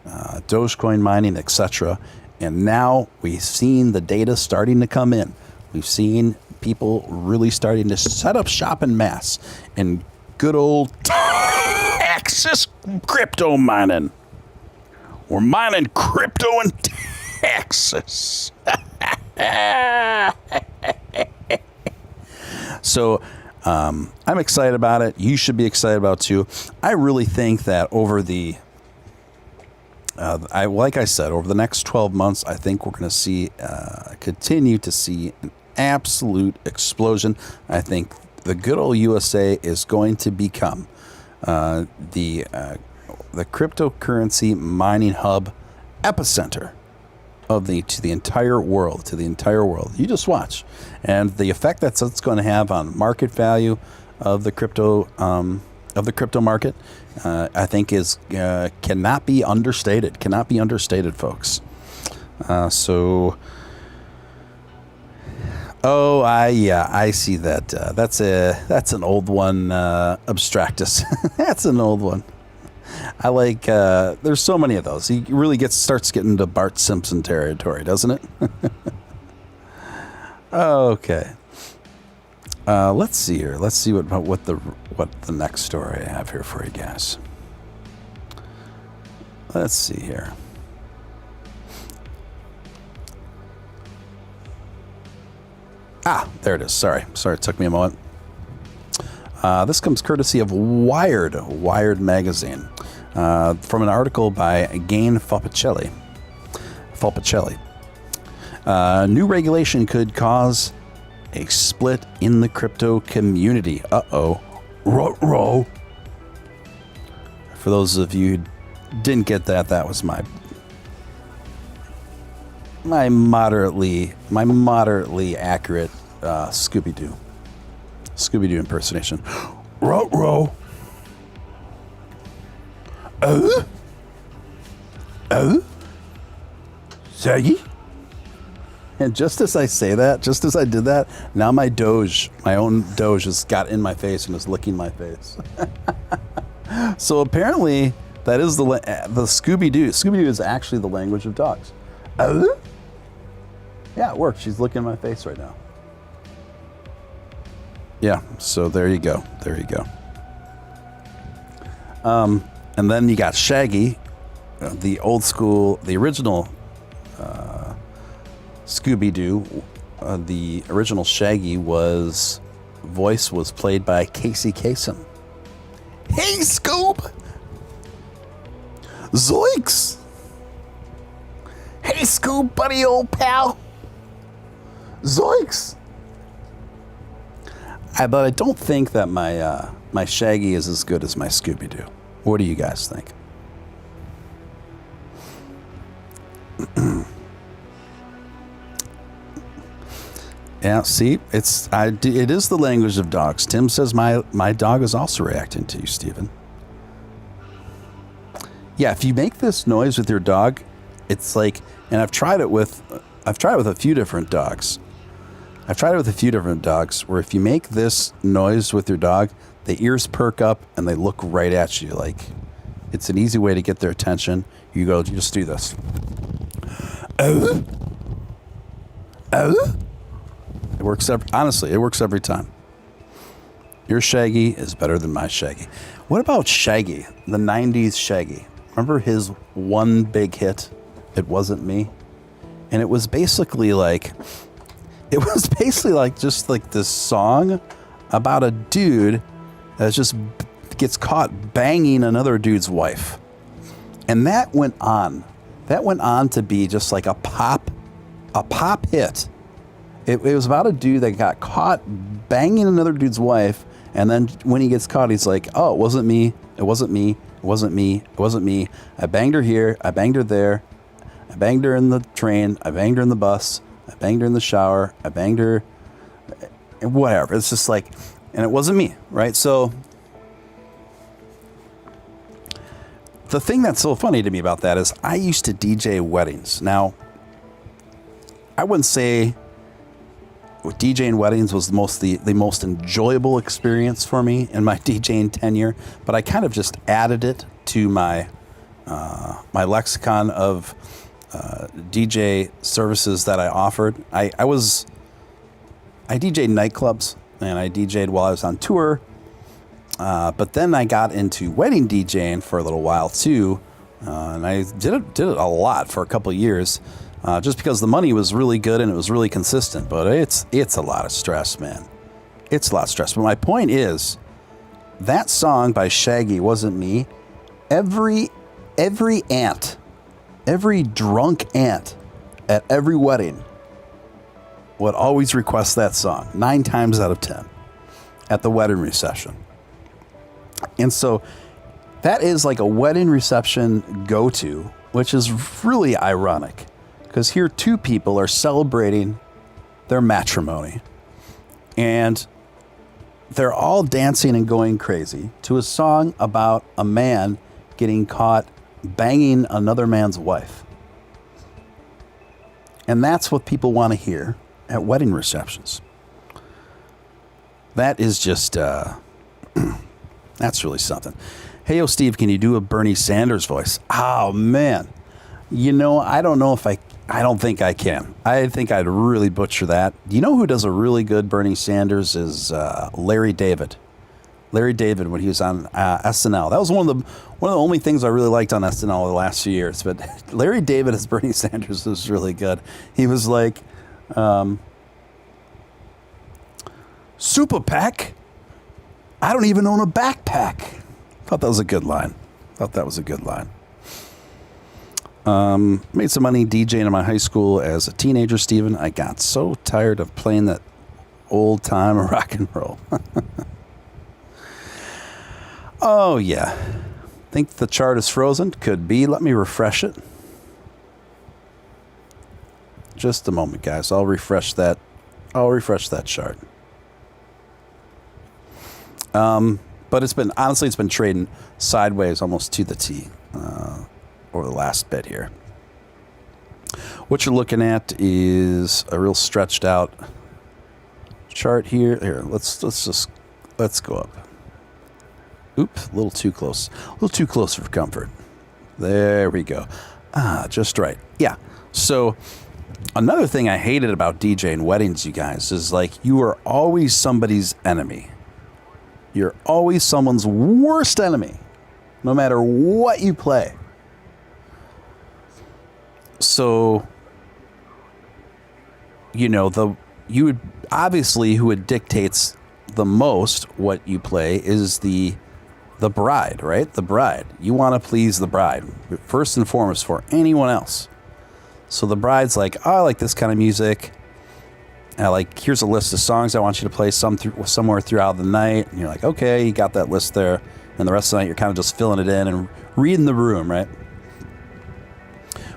Dogecoin mining, etc. And now we've seen the data starting to come in. We've seen people really starting to set up shop en masse in good old Texas crypto mining. We're mining crypto in Texas. So I'm excited about it. You should be excited about it too. I really think that over the like I said, over the next 12 months, I think we're going to see, continue to see an absolute explosion. I think the good old USA is going to become the cryptocurrency mining hub epicenter to the entire world. You just watch, and the effect that it's going to have on market value, of the crypto market, I think is cannot be understated. Cannot be understated, folks. I see that. That's an old one, abstractus. That's an old one. I like. There's so many of those. He really starts getting into Bart Simpson territory, doesn't it? Okay. Let's see here. Let's see what the next story I have here for you guys. Let's see here. There it is. Sorry, it took me a moment. This comes courtesy of Wired magazine, from an article by Gain Falpicelli. New regulation could cause a split in the crypto community. Ruh-roh. For those of you who didn't get that, that was my moderately accurate Scooby-Doo impersonation. Ruh-roh. Saggy? And just as I say that, just as I did that, now my own Doge has got in my face and is licking my face. So apparently that is the Scooby-Doo. Scooby-Doo is actually the language of dogs. Yeah, it works. She's licking my face right now. Yeah, so there you go. And then you got Shaggy, the old school, the original Scooby-Doo. The original Shaggy voice was played by Casey Kasem. Hey, Scoob! Zoinks! Hey, Scoob, buddy, old pal! Zoinks! But I don't think that my Shaggy is as good as my Scooby-Doo. What do you guys think? Yeah, see, it is the language of dogs. Tim says my dog is also reacting to you, Stephen. Yeah, if you make this noise with your dog, it's like, and I've tried it with a few different dogs. Where if you make this noise with your dog, the ears perk up and they look right at you. Like, it's an easy way to get their attention. You just do this. It works honestly, it works every time. Your Shaggy is better than my Shaggy. What about Shaggy, the 90s Shaggy? Remember his one big hit, It Wasn't Me? And it was basically like just like this song about a dude that just gets caught banging another dude's wife. And that went on to be just like a pop hit. It was about a dude that got caught banging another dude's wife, and then when he gets caught, he's like, "Oh, it wasn't me. It wasn't me. It wasn't me. It wasn't me. I banged her here. I banged her there. I banged her in the train. I banged her in the bus. I banged her in the shower. I banged her, whatever." It's just like, and it wasn't me, right? So the thing that's so funny to me about that is I used to DJ weddings. Now, I wouldn't say DJing weddings was the most enjoyable experience for me in my DJing tenure, but I kind of just added it to my lexicon of DJ services that I offered. I DJed nightclubs and I DJed while I was on tour, but then I got into wedding DJing for a little while too, and I did it a lot for a couple of years. Just because the money was really good and it was really consistent, but it's a lot of stress, man. It's a lot of stress. But my point is, that song by Shaggy, Wasn't Me, every aunt, every drunk aunt at every wedding would always request that song 9 times out of 10 at the wedding reception. And so that is like a wedding reception go-to, which is really ironic. Because here 2 people are celebrating their matrimony. And they're all dancing and going crazy to a song about a man getting caught banging another man's wife. And that's what people want to hear at wedding receptions. That is just, that's really something. Hey, yo, Steve, can you do a Bernie Sanders voice? Oh, man. You know, I don't know if I don't think I can. I think I'd really butcher that. You know who does a really good Bernie Sanders is Larry David. Larry David, when he was on SNL. That was one of the only things I really liked on SNL the last few years. But Larry David as Bernie Sanders was really good. He was like, Super PAC? I don't even own a backpack. Thought that was a good line. Made some money DJing in my high school as a teenager, Steven. I got so tired of playing that old time rock and roll. Oh, yeah. Think the chart is frozen? Could be. Let me refresh it. Just a moment, guys. I'll refresh that chart. But it's been trading sideways almost to the T over the last bit here. What you're looking at is a real stretched out chart here. Here, let's go up. Oop, a little too close. A little too close for comfort. There we go. Just right. Yeah. So another thing I hated about DJing weddings, you guys, is like you are always somebody's enemy. You're always someone's worst enemy, no matter what you play. So, you know, who it dictates the most what you play is the bride, right? The bride. You want to please the bride first and foremost for anyone else. So the bride's like, oh, I like this kind of music. Here's a list of songs I want you to play somewhere throughout the night. And you're like, okay, you got that list there. And the rest of the night, you're kind of just filling it in and reading the room, right?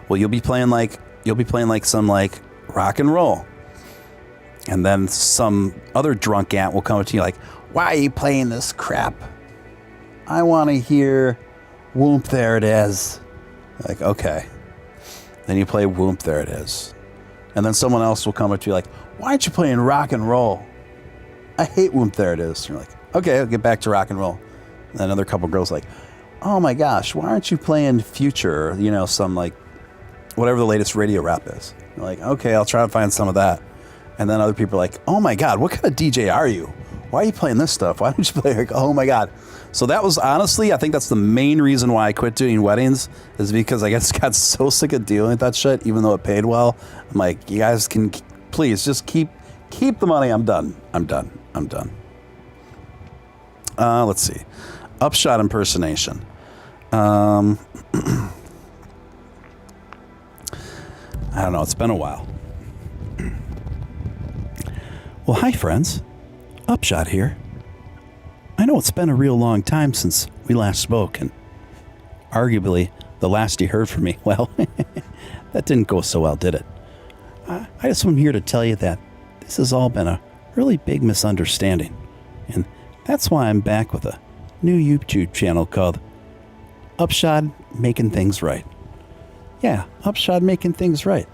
Well, you'll be playing some rock and roll. And then some other drunk aunt will come up to you like, why are you playing this crap? I want to hear Whoop, There It Is. Like, okay. Then you play Whoop, There It Is. And then someone else will come up to you like, why aren't you playing rock and roll? I hate Whoop, There It Is. And you're like, okay, I'll get back to rock and roll. And then another couple girls like, oh my gosh, why aren't you playing Future? You know, some like, whatever the latest radio rap is. You're like, okay, I'll try to find some of that. And then other people are like, oh my God, what kind of DJ are you? Why are you playing this stuff? Why don't you play like, oh my God. So that was honestly, I think that's the main reason why I quit doing weddings, is because I just got so sick of dealing with that shit, even though it paid well. I'm like, you guys can please just keep the money. I'm done. Let's see. Upshot impersonation. I don't know. It's been a while. Well, hi, friends. Upshot here. I know it's been a real long time since we last spoke, and arguably the last you heard from me, well, that didn't go so well, did it? I just am here to tell you that this has all been a really big misunderstanding, and that's why I'm back with a new YouTube channel called Upshot Making Things Right. Yeah, Upshot Making Things Right.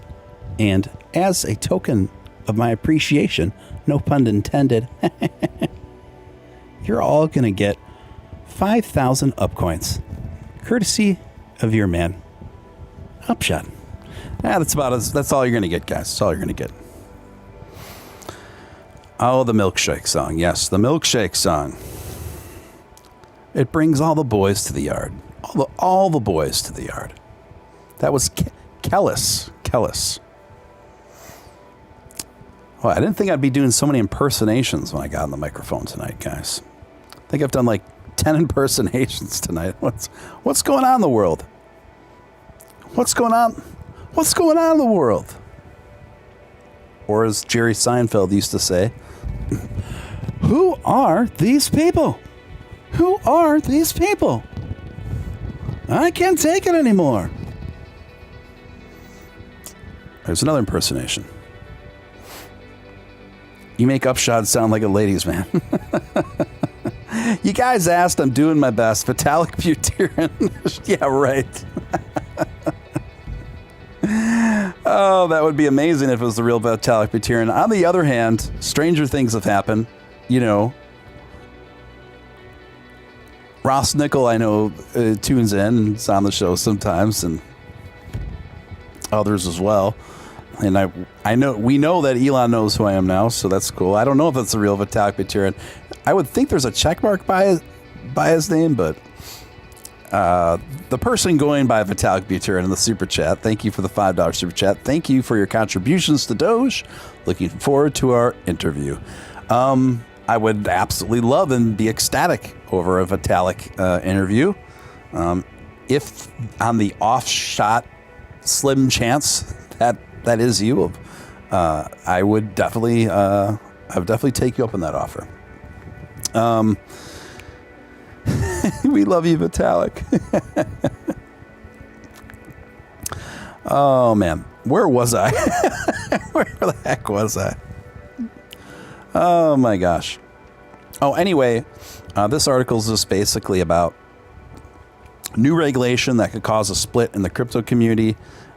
And as a token of my appreciation, no pun intended, you're all going to get 5,000 upcoins, courtesy of your man, Upshot. That's all you're going to get, guys. That's all you're going to get. Oh, the milkshake song. Yes, the milkshake song. It brings all the boys to the yard. All the boys to the yard. That was Kellis. Oh, I didn't think I'd be doing so many impersonations when I got on the microphone tonight, guys. I think I've done like 10 impersonations tonight. What's going on in the world? What's going on in the world? Or as Jerry Seinfeld used to say, who are these people? Who are these people? I can't take it anymore. There's another impersonation. You make Upshot sound like a ladies' man. You guys asked, I'm doing my best. Vitalik Buterin. Yeah, right. Oh, that would be amazing if it was the real Vitalik Buterin. On the other hand, stranger things have happened. You know, Ross Nickel, I know, tunes in and is on the show sometimes, and others as well. And I know we know that Elon knows who I am now, so that's cool. I don't know if that's the real Vitalik Buterin. I would think there's a check mark by his name, but the person going by Vitalik Buterin in the Super Chat, thank you for the $5 Super Chat. Thank you for your contributions to Doge. Looking forward to our interview. I would absolutely love and be ecstatic over a Vitalik interview. If on the off-shot slim chance that is you, I would definitely take you up on that offer. We love you, Vitalik. Oh man, where was I? Where the heck was I? Oh my gosh. Oh, anyway, this article is just basically about new regulation that could cause a split in the crypto community.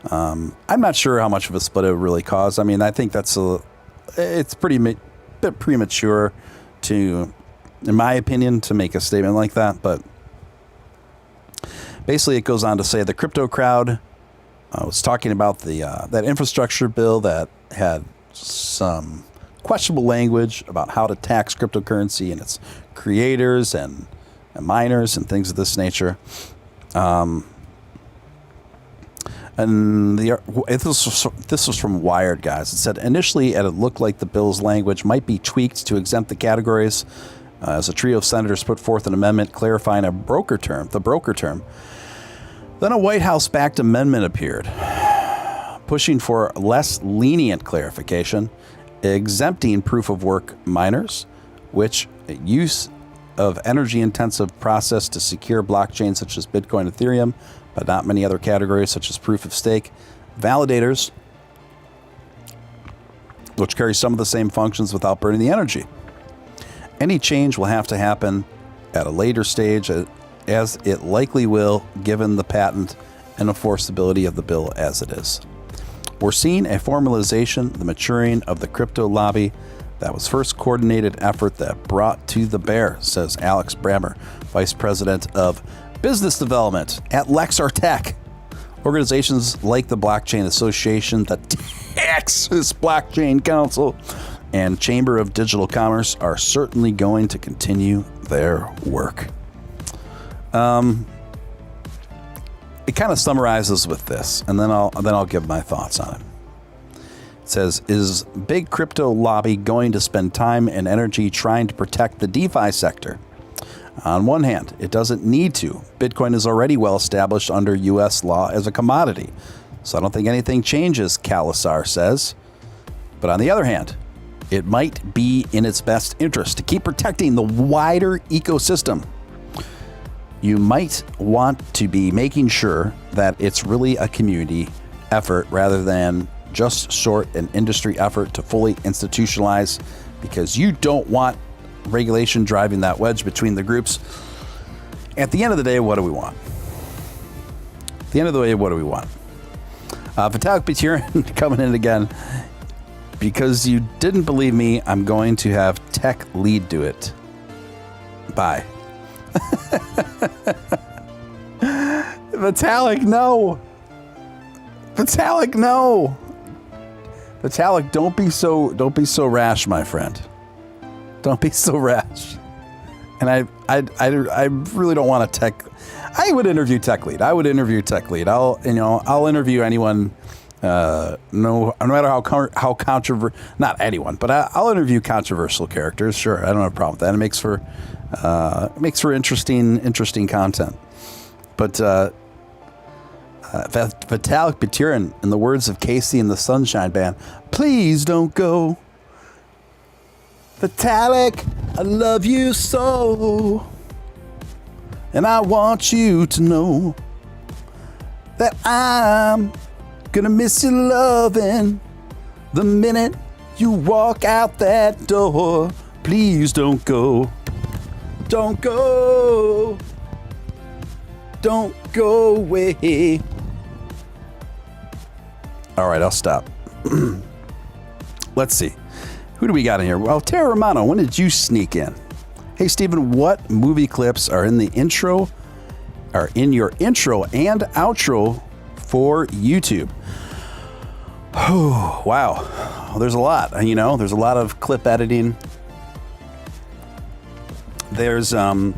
I'm not sure how much of a split it would really cause. I mean, I think it's pretty bit premature to, in my opinion, to make a statement like that. But basically, it goes on to say the crypto crowd was talking about that infrastructure bill that had some questionable language about how to tax cryptocurrency and its creators and miners and things of this nature. And this was from Wired, guys. It said initially it looked like the bill's language might be tweaked to exempt the categories as a trio of senators put forth an amendment clarifying the broker term. Then a White House-backed amendment appeared, pushing for less lenient clarification, exempting proof-of-work miners, which use of energy-intensive process to secure blockchains such as Bitcoin and Ethereum, but not many other categories such as proof-of-stake, validators, which carry some of the same functions without burning the energy. Any change will have to happen at a later stage, as it likely will, given the patent and enforceability of the bill as it is. We're seeing a formalization, the maturing of the crypto lobby that was first coordinated effort that brought to the bear, says Alex Brammer, Vice President of Business Development at Lexar Tech. Organizations like the Blockchain Association, the Texas Blockchain Council, and Chamber of Digital Commerce are certainly going to continue their work. It kind of summarizes with this, and then I'll give my thoughts on it. It says, is big crypto lobby going to spend time and energy trying to protect the DeFi sector? On one hand, it doesn't need to. Bitcoin is already well established under U.S. law as a commodity, so I don't think anything changes, Kalasar says. But on the other hand, it might be in its best interest to keep protecting the wider ecosystem. You might want to be making sure that it's really a community effort rather than just sort an industry effort to fully institutionalize, because you don't want regulation driving that wedge between the groups. At the end of the day, what do we want? At the end of the day, what do we want? Vitalik Buterin coming in again. Because you didn't believe me, I'm going to have Tech Lead do it. Bye. Vitalik, no. Vitalik, no. Vitalik, don't be so rash, my friend. Don't be so rash. And I really don't want a tech. I would interview Tech Lead. I'll interview anyone. No matter how controversial, not anyone, but I'll interview controversial characters. Sure, I don't have a problem with that. It makes for interesting content. But Vitalik Buterin, in the words of Casey and the Sunshine Band, please don't go. Vitalik, I love you so, and I want you to know that I'm gonna miss your loving the minute You walk out that door, please don't go. Don't go. Don't go away. All right, I'll stop. Let's see. Who do we got in here? Well, Tara Romano, when did you sneak in? Hey, Stephen, what movie clips are in the intro, are in your intro and outro for YouTube? Oh, wow. There's a lot, you know, there's a lot of clip editing. There's, in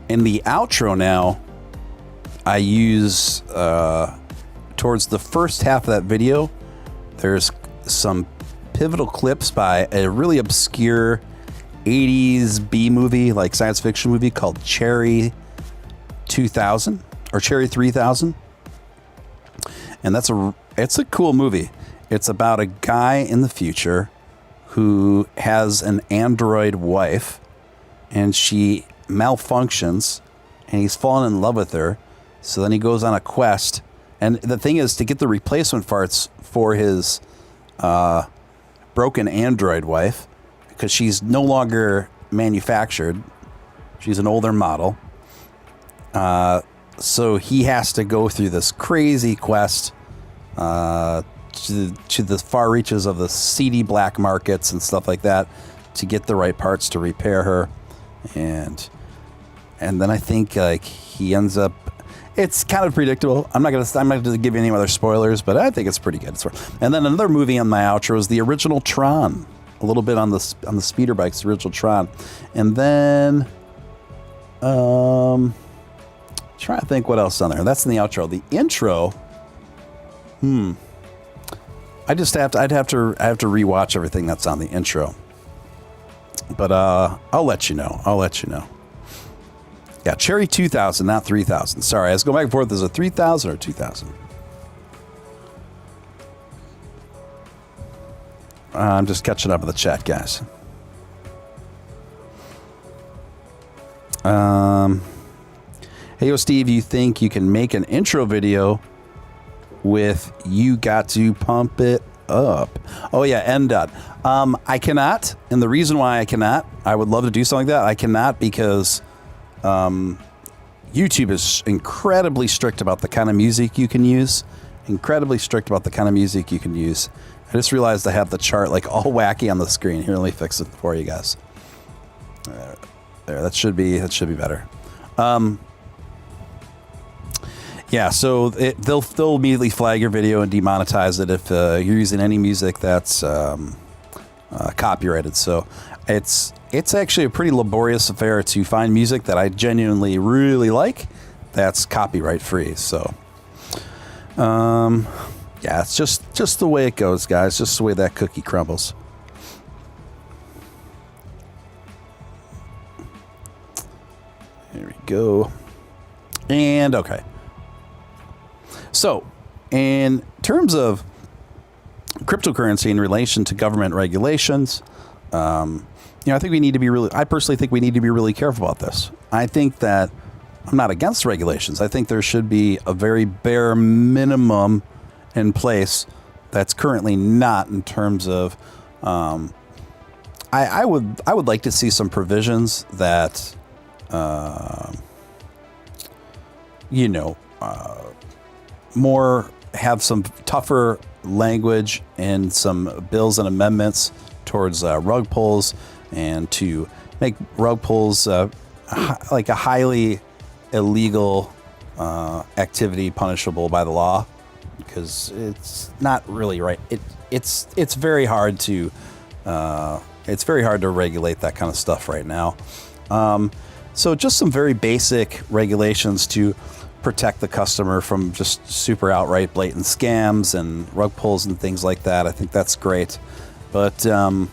the outro now, I use, towards the first half of that video, there's some pivotal clips by a really obscure 80s B movie, like science fiction movie called Cherry 2000 or Cherry 3000. And it's a cool movie. It's about a guy in the future who has an android wife and she malfunctions and he's fallen in love with her. So then he goes on a quest. And the thing is to get the replacement parts for his broken android wife, because she's no longer manufactured. She's an older model. So he has to go through this crazy quest to the far reaches of the seedy black markets and stuff like that to get the right parts to repair her. And then I think like he ends up, it's kind of predictable. I'm not gonna give you any other spoilers, but I think it's pretty good. And then another movie on my outro is the original Tron, a little bit on the speeder bikes, the original Tron, and then trying to think what else on there. That's in the outro. The intro, I'd have to rewatch everything that's on the intro, but I'll let you know. Yeah, Cherry 2000, not 3000. Sorry, I was going back and forth. Is it 3000 or 2000? I'm just catching up with the chat, guys. Hey, yo, Steve, you think you can make an intro video with "You Got to Pump It Up"? Oh, yeah, N dot. I cannot, and the reason why I cannot, I would love to do something like that. I cannot because YouTube is incredibly strict about the kind of music you can use. I just realized I have the chart like all wacky on the screen. Here, let me fix it for you guys. There, that should be better. Yeah, so they'll immediately flag your video and demonetize it if you're using any music that's copyrighted. So it's actually a pretty laborious affair to find music that I genuinely really like that's copyright free. So yeah, it's just the way it goes, guys. Just the way that cookie crumbles. Here we go. And okay. So, in terms of cryptocurrency in relation to government regulations, I think we need to be I personally think we need to be really careful about this. I think that I'm not against regulations. I think there should be a very bare minimum in place that's currently not in terms of, I would like to see some provisions that, have some tougher language and some bills and amendments towards rug pulls, and to make rug pulls like a highly illegal activity punishable by the law, because it's not really right. It's very hard to regulate that kind of stuff right now. So just some very basic regulations to protect the customer from just super outright blatant scams and rug pulls and things like that. I think that's great. But, other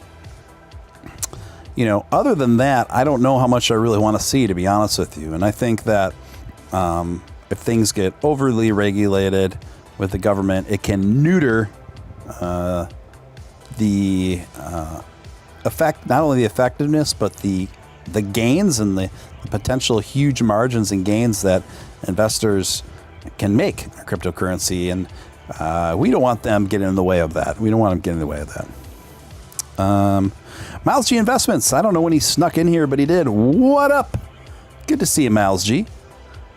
than that, I don't know how much I really want to see, to be honest with you. And I think that if things get overly regulated with the government, it can neuter the effect, not only the effectiveness, but the gains and the potential huge margins and gains that investors can make in cryptocurrency. We don't want them getting in the way of that. We don't want them getting in the way of that. Miles G Investments. I don't know when he snuck in here, but he did. What up? Good to see you, Miles G.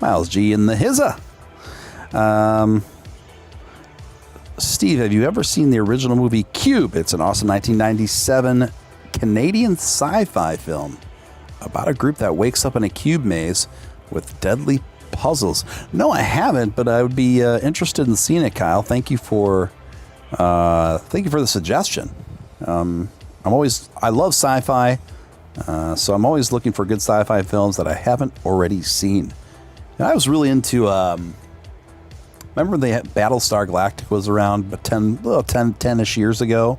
Miles G in the hizza. Steve, have you ever seen the original movie Cube? It's an awesome 1997 Canadian sci-fi film about a group that wakes up in a cube maze with deadly puzzles. No, I haven't, but I would be interested in seeing it, Kyle. Thank you for the suggestion. I love sci-fi, so I'm always looking for good sci-fi films that I haven't already seen. And I was really into, remember the Battlestar Galactica was around 10-ish years ago?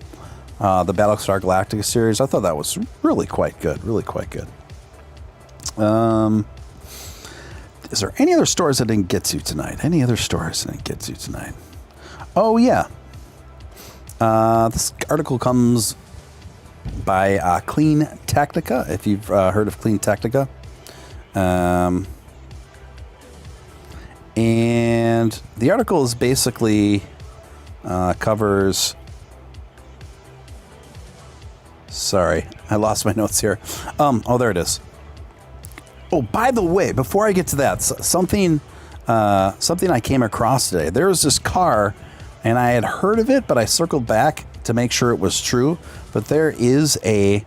The Battlestar Galactica series. I thought that was really quite good. Is there any other stories I didn't get to tonight? Oh, yeah. This article comes by Clean Technica, if you've heard of Clean Technica. And the article is basically covers... Sorry, I lost my notes here. Oh, there it is. Oh, by the way, before I get to that, something I came across today. There was this car, and I had heard of it, but I circled back to make sure it was true. But there is a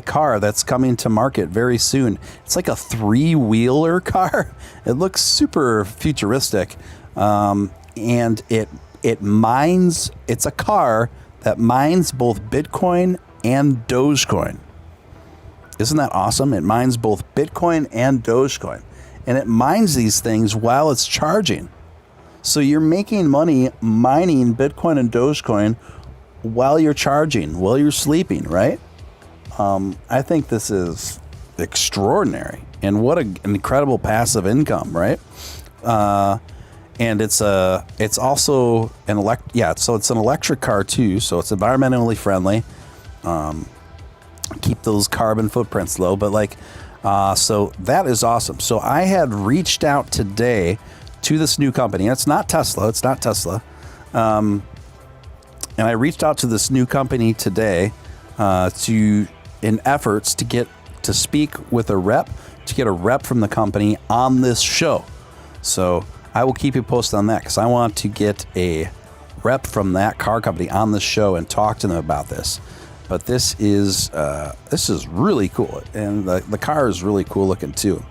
car that's coming to market very soon. It's like a 3-wheeler car. It looks super futuristic, and it mines. It's a car that mines both Bitcoin and Dogecoin. Isn't that awesome? It mines both Bitcoin and Dogecoin, and it mines these things while it's charging. So you're making money mining Bitcoin and Dogecoin while you're charging, while you're sleeping, right? I think this is extraordinary, and what an incredible passive income, right? And it's also it's an electric car too, so it's environmentally friendly. Keep those carbon footprints low, but so that is awesome. So I had reached out today to this new company. It's not Tesla. And I reached out to this new company today in efforts to get to speak with a rep, to get a rep from the company on this show. So I will keep you posted on that, because I want to get a rep from that car company on the show and talk to them about this. But this is really cool, and the car is really cool looking too.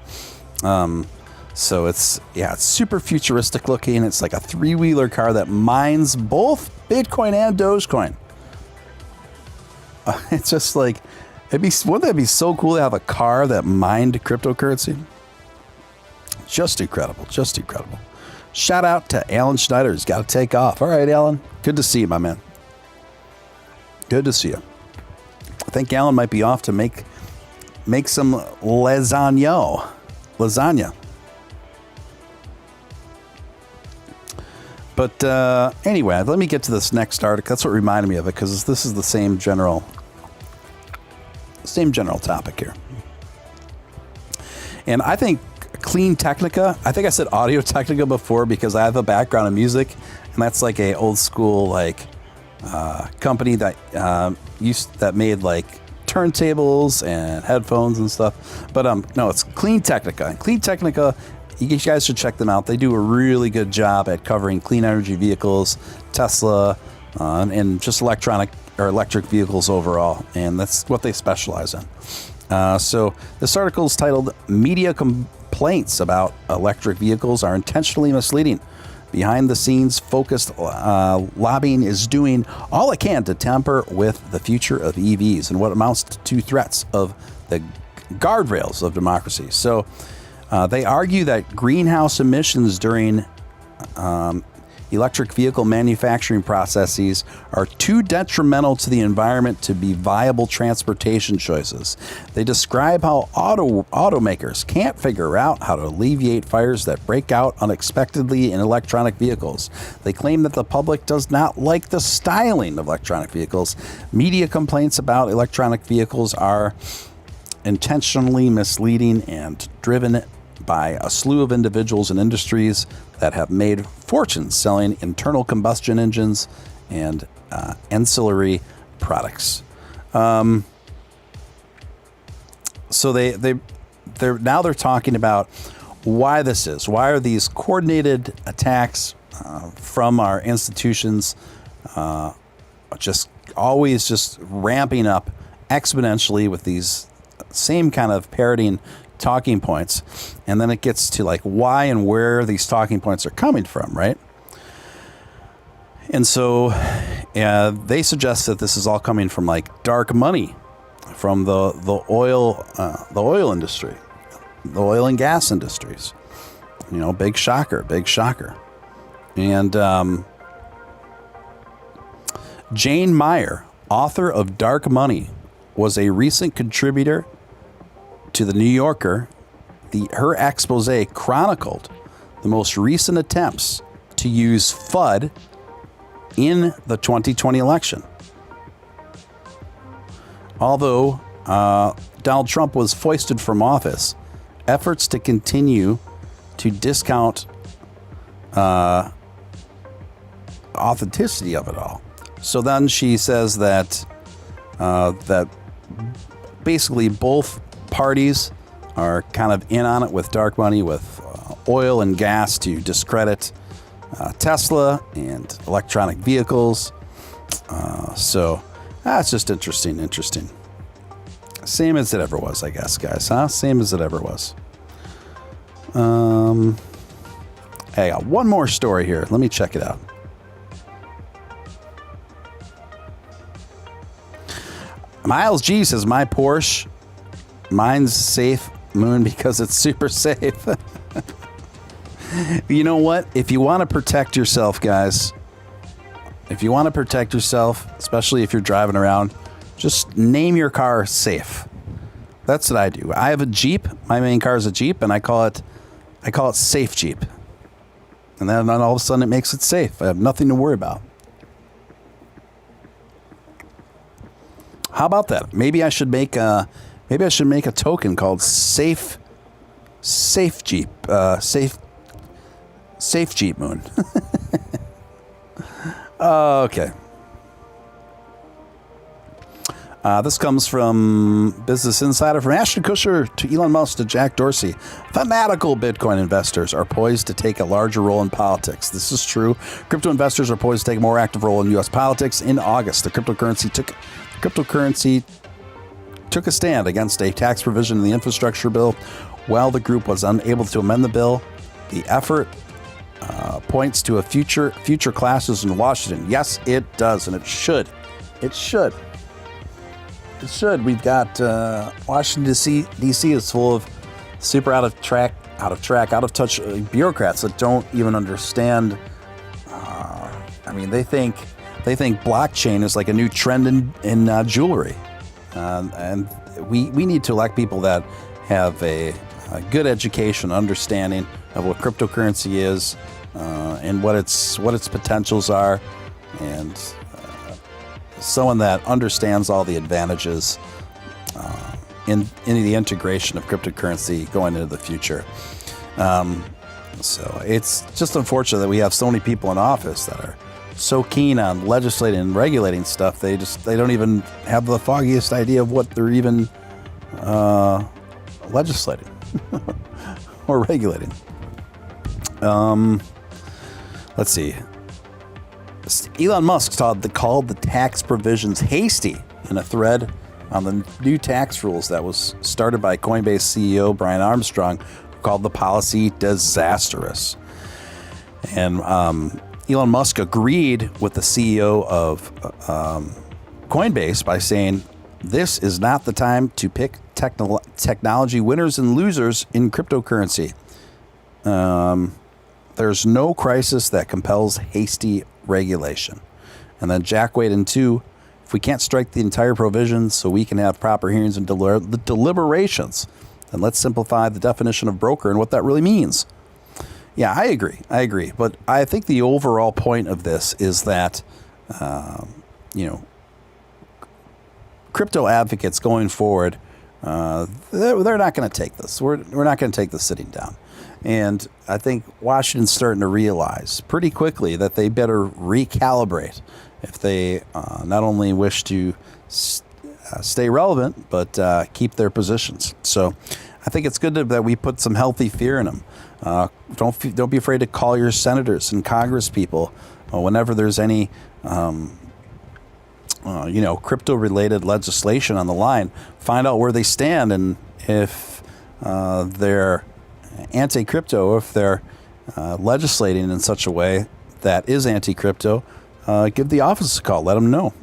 So it's super futuristic looking. It's like a 3-wheeler car that mines both Bitcoin and Dogecoin. It's just like, wouldn't that be so cool to have a car that mined cryptocurrency? Just incredible. Shout out to Alan Schneider. He's got to take off. All right, Alan. Good to see you, my man. Good to see you. I think Alan might be off to make some lasagna. But anyway, let me get to this next article. That's what reminded me of it, because this is the same general topic here. And I think Clean Technica, I think I said Audio Technica before because I have a background in music, and that's like a old school company that that made turntables and headphones and stuff. But no, it's Clean Technica. And Clean Technica, you guys should check them out. They do a really good job at covering clean energy vehicles, Tesla, and just electric vehicles overall. And that's what they specialize in. So this article is titled "Media Complaints About Electric Vehicles Are Intentionally Misleading. Behind the scenes focused lobbying is doing all it can to tamper with the future of EVs and what amounts to threats of the guardrails of democracy." So they argue that greenhouse emissions during electric vehicle manufacturing processes are too detrimental to the environment to be viable transportation choices. They describe how automakers can't figure out how to alleviate fires that break out unexpectedly in electronic vehicles. They claim that the public does not like the styling of electronic vehicles. Media complaints about electronic vehicles are intentionally misleading and driven by a slew of individuals and industries that have made fortunes selling internal combustion engines and ancillary products. So they're talking about why this is. Why are these coordinated attacks from our institutions just always ramping up exponentially with these same kind of parroting talking points? And then it gets to like why and where these talking points are coming from, right? And so they suggest that this is all coming from like dark money, from the oil industry, the oil and gas industries. You know, big shocker. And Jane Meyer, author of Dark Money, was a recent contributor to The New Yorker. Her expose chronicled the most recent attempts to use FUD in the 2020 election. Although Donald Trump was foisted from office, efforts to continue to discount authenticity of it all. So then she says that that basically both parties are kind of in on it with dark money, with oil and gas to discredit Tesla and electronic vehicles. So that's just interesting. Same as it ever was, I guess, guys, huh? Same as it ever was. Hey, I got one more story here. Let me check it out. Miles G says, my Porsche, mine's safe, Moon, because it's super safe. You know what? If you want to protect yourself, guys, especially if you're driving around, just name your car safe. That's what I do. I have a Jeep. My main car is a Jeep, and I call it Safe Jeep. And then all of a sudden it makes it safe. I have nothing to worry about. How about that? Maybe I should make a token called Safe Jeep. Safe Jeep, Moon. Okay. This comes from Business Insider. From Ashton Kutcher to Elon Musk to Jack Dorsey, fanatical Bitcoin investors are poised to take a larger role in politics. This is true. Crypto investors are poised to take a more active role in U.S. politics. In August, the cryptocurrency took a stand against a tax provision in the infrastructure bill. While the group was unable to amend the bill, the effort points to a future clashes in Washington. Yes, it does, and it should. It should. We've got Washington D.C. is full of super out of touch bureaucrats that don't even understand. They think blockchain is like a new trend in jewelry, and we need to elect people that have a good education, understanding of what cryptocurrency is, and what its potentials are, and someone that understands all the advantages in the integration of cryptocurrency going into the future. So it's just unfortunate that we have so many people in office that are so keen on legislating and regulating stuff. They don't even have the foggiest idea of what they're even legislating or regulating. Let's see. Elon Musk called the tax provisions hasty in a thread on the new tax rules that was started by Coinbase CEO Brian Armstrong, who called the policy disastrous. And Elon Musk agreed with the CEO of Coinbase by saying, "This is not the time to pick technology winners and losers in cryptocurrency. There's no crisis that compels hasty regulation." And then Jack weighed in too. If we can't strike the entire provision so we can have proper hearings and deliberations, then let's simplify the definition of broker and what that really means. Yeah, I agree. But I think the overall point of this is that, crypto advocates going forward they're not going to take this. We're not going to take this sitting down. And I think Washington's starting to realize pretty quickly that they better recalibrate if they not only wish to stay relevant, but keep their positions. So I think it's good that we put some healthy fear in them. Don't be afraid to call your senators and Congress people whenever there's any crypto-related legislation on the line. Find out where they stand, and if they're anti-crypto, or if they're legislating in such a way that is anti-crypto, give the office a call. Let them know.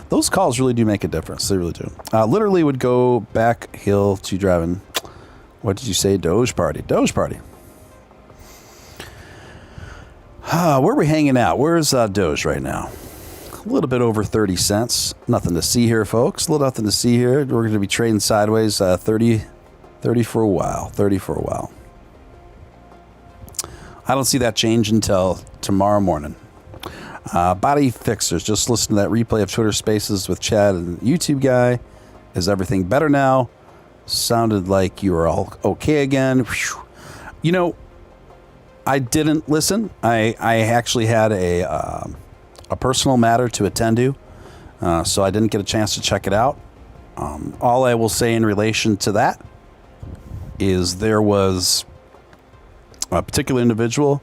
Those calls really do make a difference. They really do. Literally would go back hill to driving. What did you say? Doge party. Where are we hanging out? Where's Doge right now? A little bit over 30 cents. Nothing to see here, folks. A little nothing to see here. We're going to be trading sideways 30 for a while. I don't see that change until tomorrow morning. Body fixers. Just listen to that replay of Twitter Spaces with Chad and YouTube guy. Is everything better now? Sounded like you were all okay again. Whew. I didn't listen. I actually had a personal matter to attend to, so I didn't get a chance to check it out. All I will say in relation to that is there was a particular individual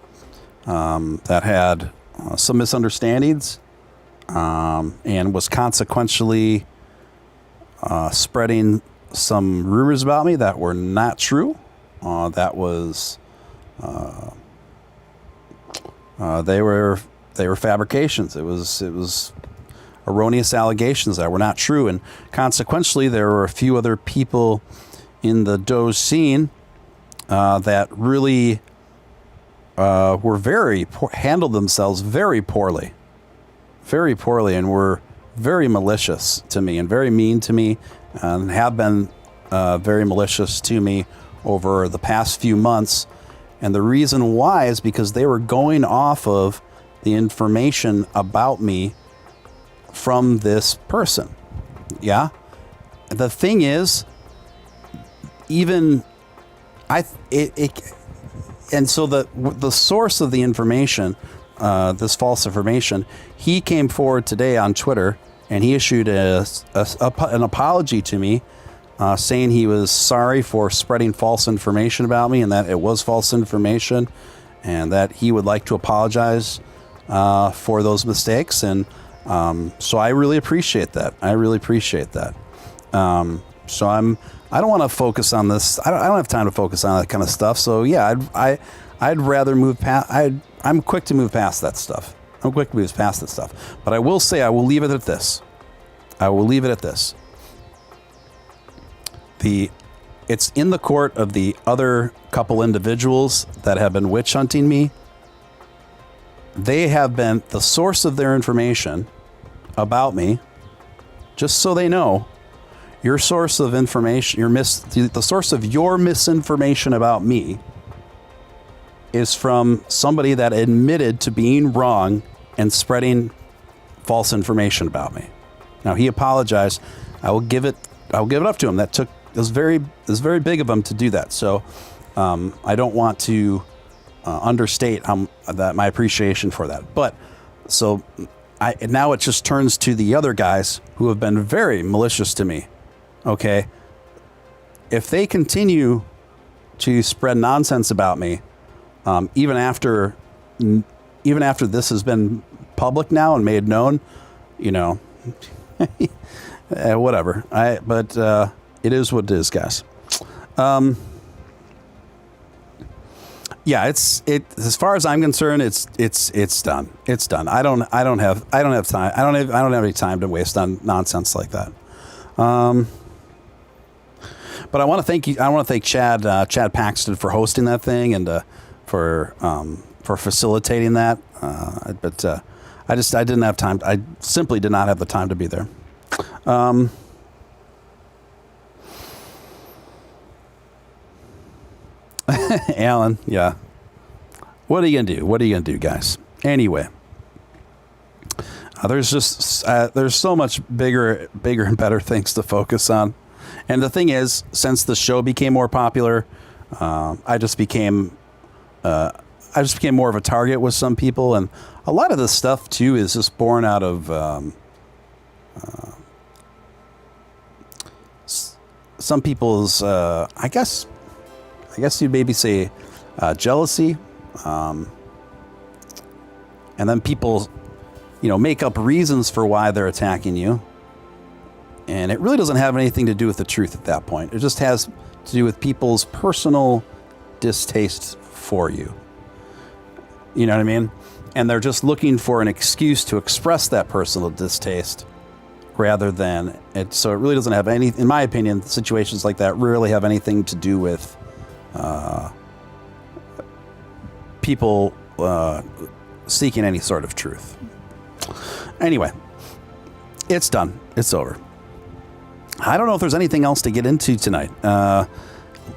that had some misunderstandings and was consequentially spreading some rumors about me that were not true. They were fabrications. It was erroneous allegations that were not true, and consequentially, there were a few other people in the Doge scene that really handled themselves very poorly, and were very malicious to me and very mean to me, and have been very malicious to me over the past few months. And the reason why is because they were going off of the information about me from this person. Yeah. The thing is, and so the source of the information, this false information, he came forward today on Twitter and he issued an apology to me, saying he was sorry for spreading false information about me and that it was false information, and that he would like to apologize for those mistakes. And so I really appreciate that. So I don't want to focus on this. I don't have time to focus on that kind of stuff. So yeah, I'd rather move past. I'm quick to move past that stuff. But I will say, I will leave it at this. It's in the court of the other couple individuals that have been witch hunting me. They have been the source of their information about me. Just so they know, your source of information, the source of your misinformation about me is from somebody that admitted to being wrong and spreading false information about me. Now, he apologized. I will give it up to him. It was very big of him to do that. So I don't want to understate my appreciation for that. But so now it just turns to the other guys who have been very malicious to me. Okay, if they continue to spread nonsense about me, even after this has been public now and made known, whatever. But it is what it is, guys. Yeah, it's as far as I'm concerned, it's done. It's done. I don't have time. I don't have any time to waste on nonsense like that. But I want to thank you. I want to thank Chad Paxton for hosting that thing and for facilitating that. But I didn't have time. I simply did not have the time to be there. Alan, yeah. What are you gonna do, guys? Anyway, there's so much bigger and better things to focus on. And the thing is, since the show became more popular, I just became more of a target with some people, and a lot of this stuff too is just born out of some people's, I guess you'd maybe say jealousy, and then people, make up reasons for why they're attacking you, and it really doesn't have anything to do with the truth at that point. It just has to do with people's personal distaste for you. You know what I mean? And they're just looking for an excuse to express that personal distaste rather than it. So it really doesn't have any, in my opinion, situations like that rarely have anything to do with people seeking any sort of truth. Anyway, it's done. It's over. I don't know if there's anything else to get into tonight.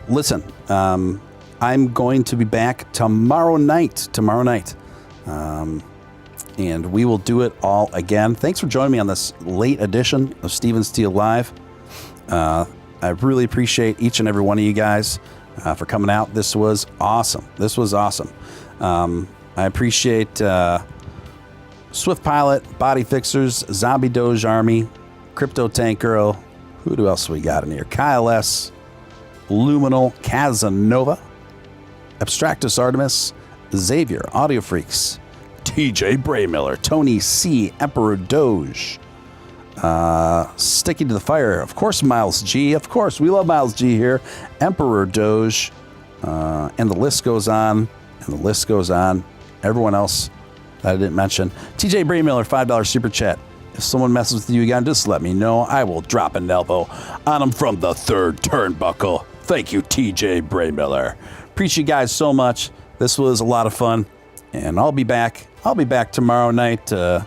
Listen, I'm going to be back tomorrow night. And we will do it all again. Thanks for joining me on this late edition of Steven Steele Live. I really appreciate each and every one of you guys for coming out. This was awesome. I appreciate Swift Pilot, Body Fixers, Zombie Doge Army, Crypto Tank Girl. Who else we got in here? Kyle S., Luminal, Casanova, Abstractus Artemis, Xavier, Audio Freaks, TJ Braymiller, Tony C., Emperor Doge, Sticking to the Fire, of course, Miles G. Of course, we love Miles G here. Emperor Doge, and the list goes on, Everyone else that I didn't mention. TJ Braymiller, $5 Super Chat. If someone messes with you again, just let me know. I will drop an elbow on them from the third turnbuckle. Thank you, TJ Braymiller. Appreciate you guys so much. This was a lot of fun, and I'll be back tomorrow night, a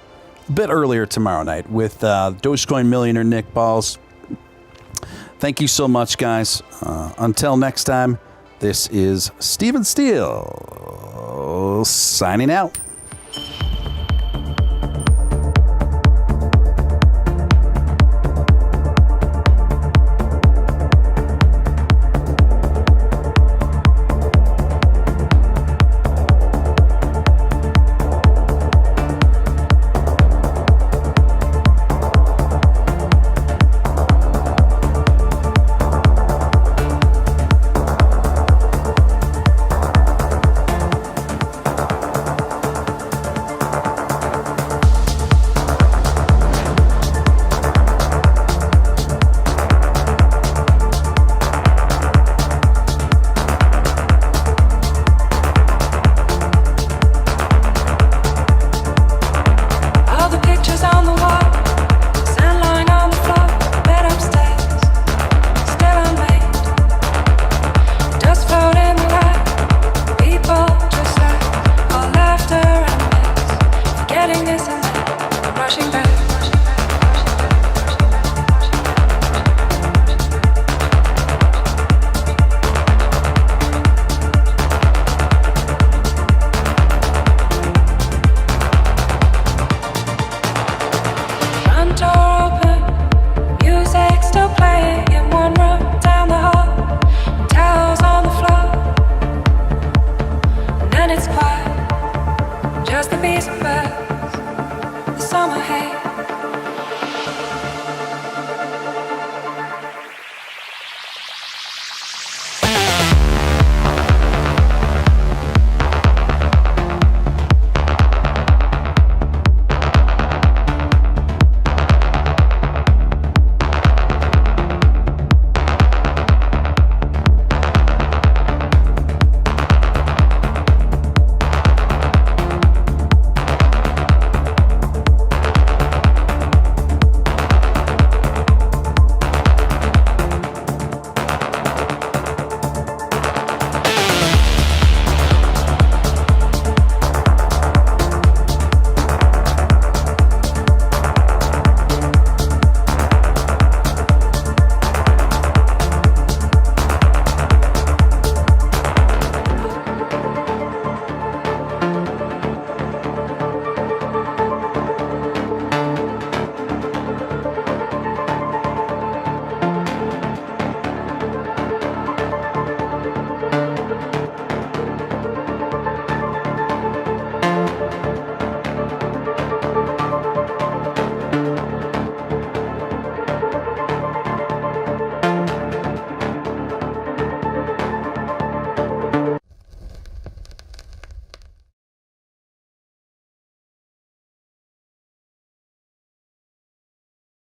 bit earlier tomorrow night with Dogecoin millionaire Nick Balls. Thank you so much, guys. Until next time, this is Steven Steele signing out.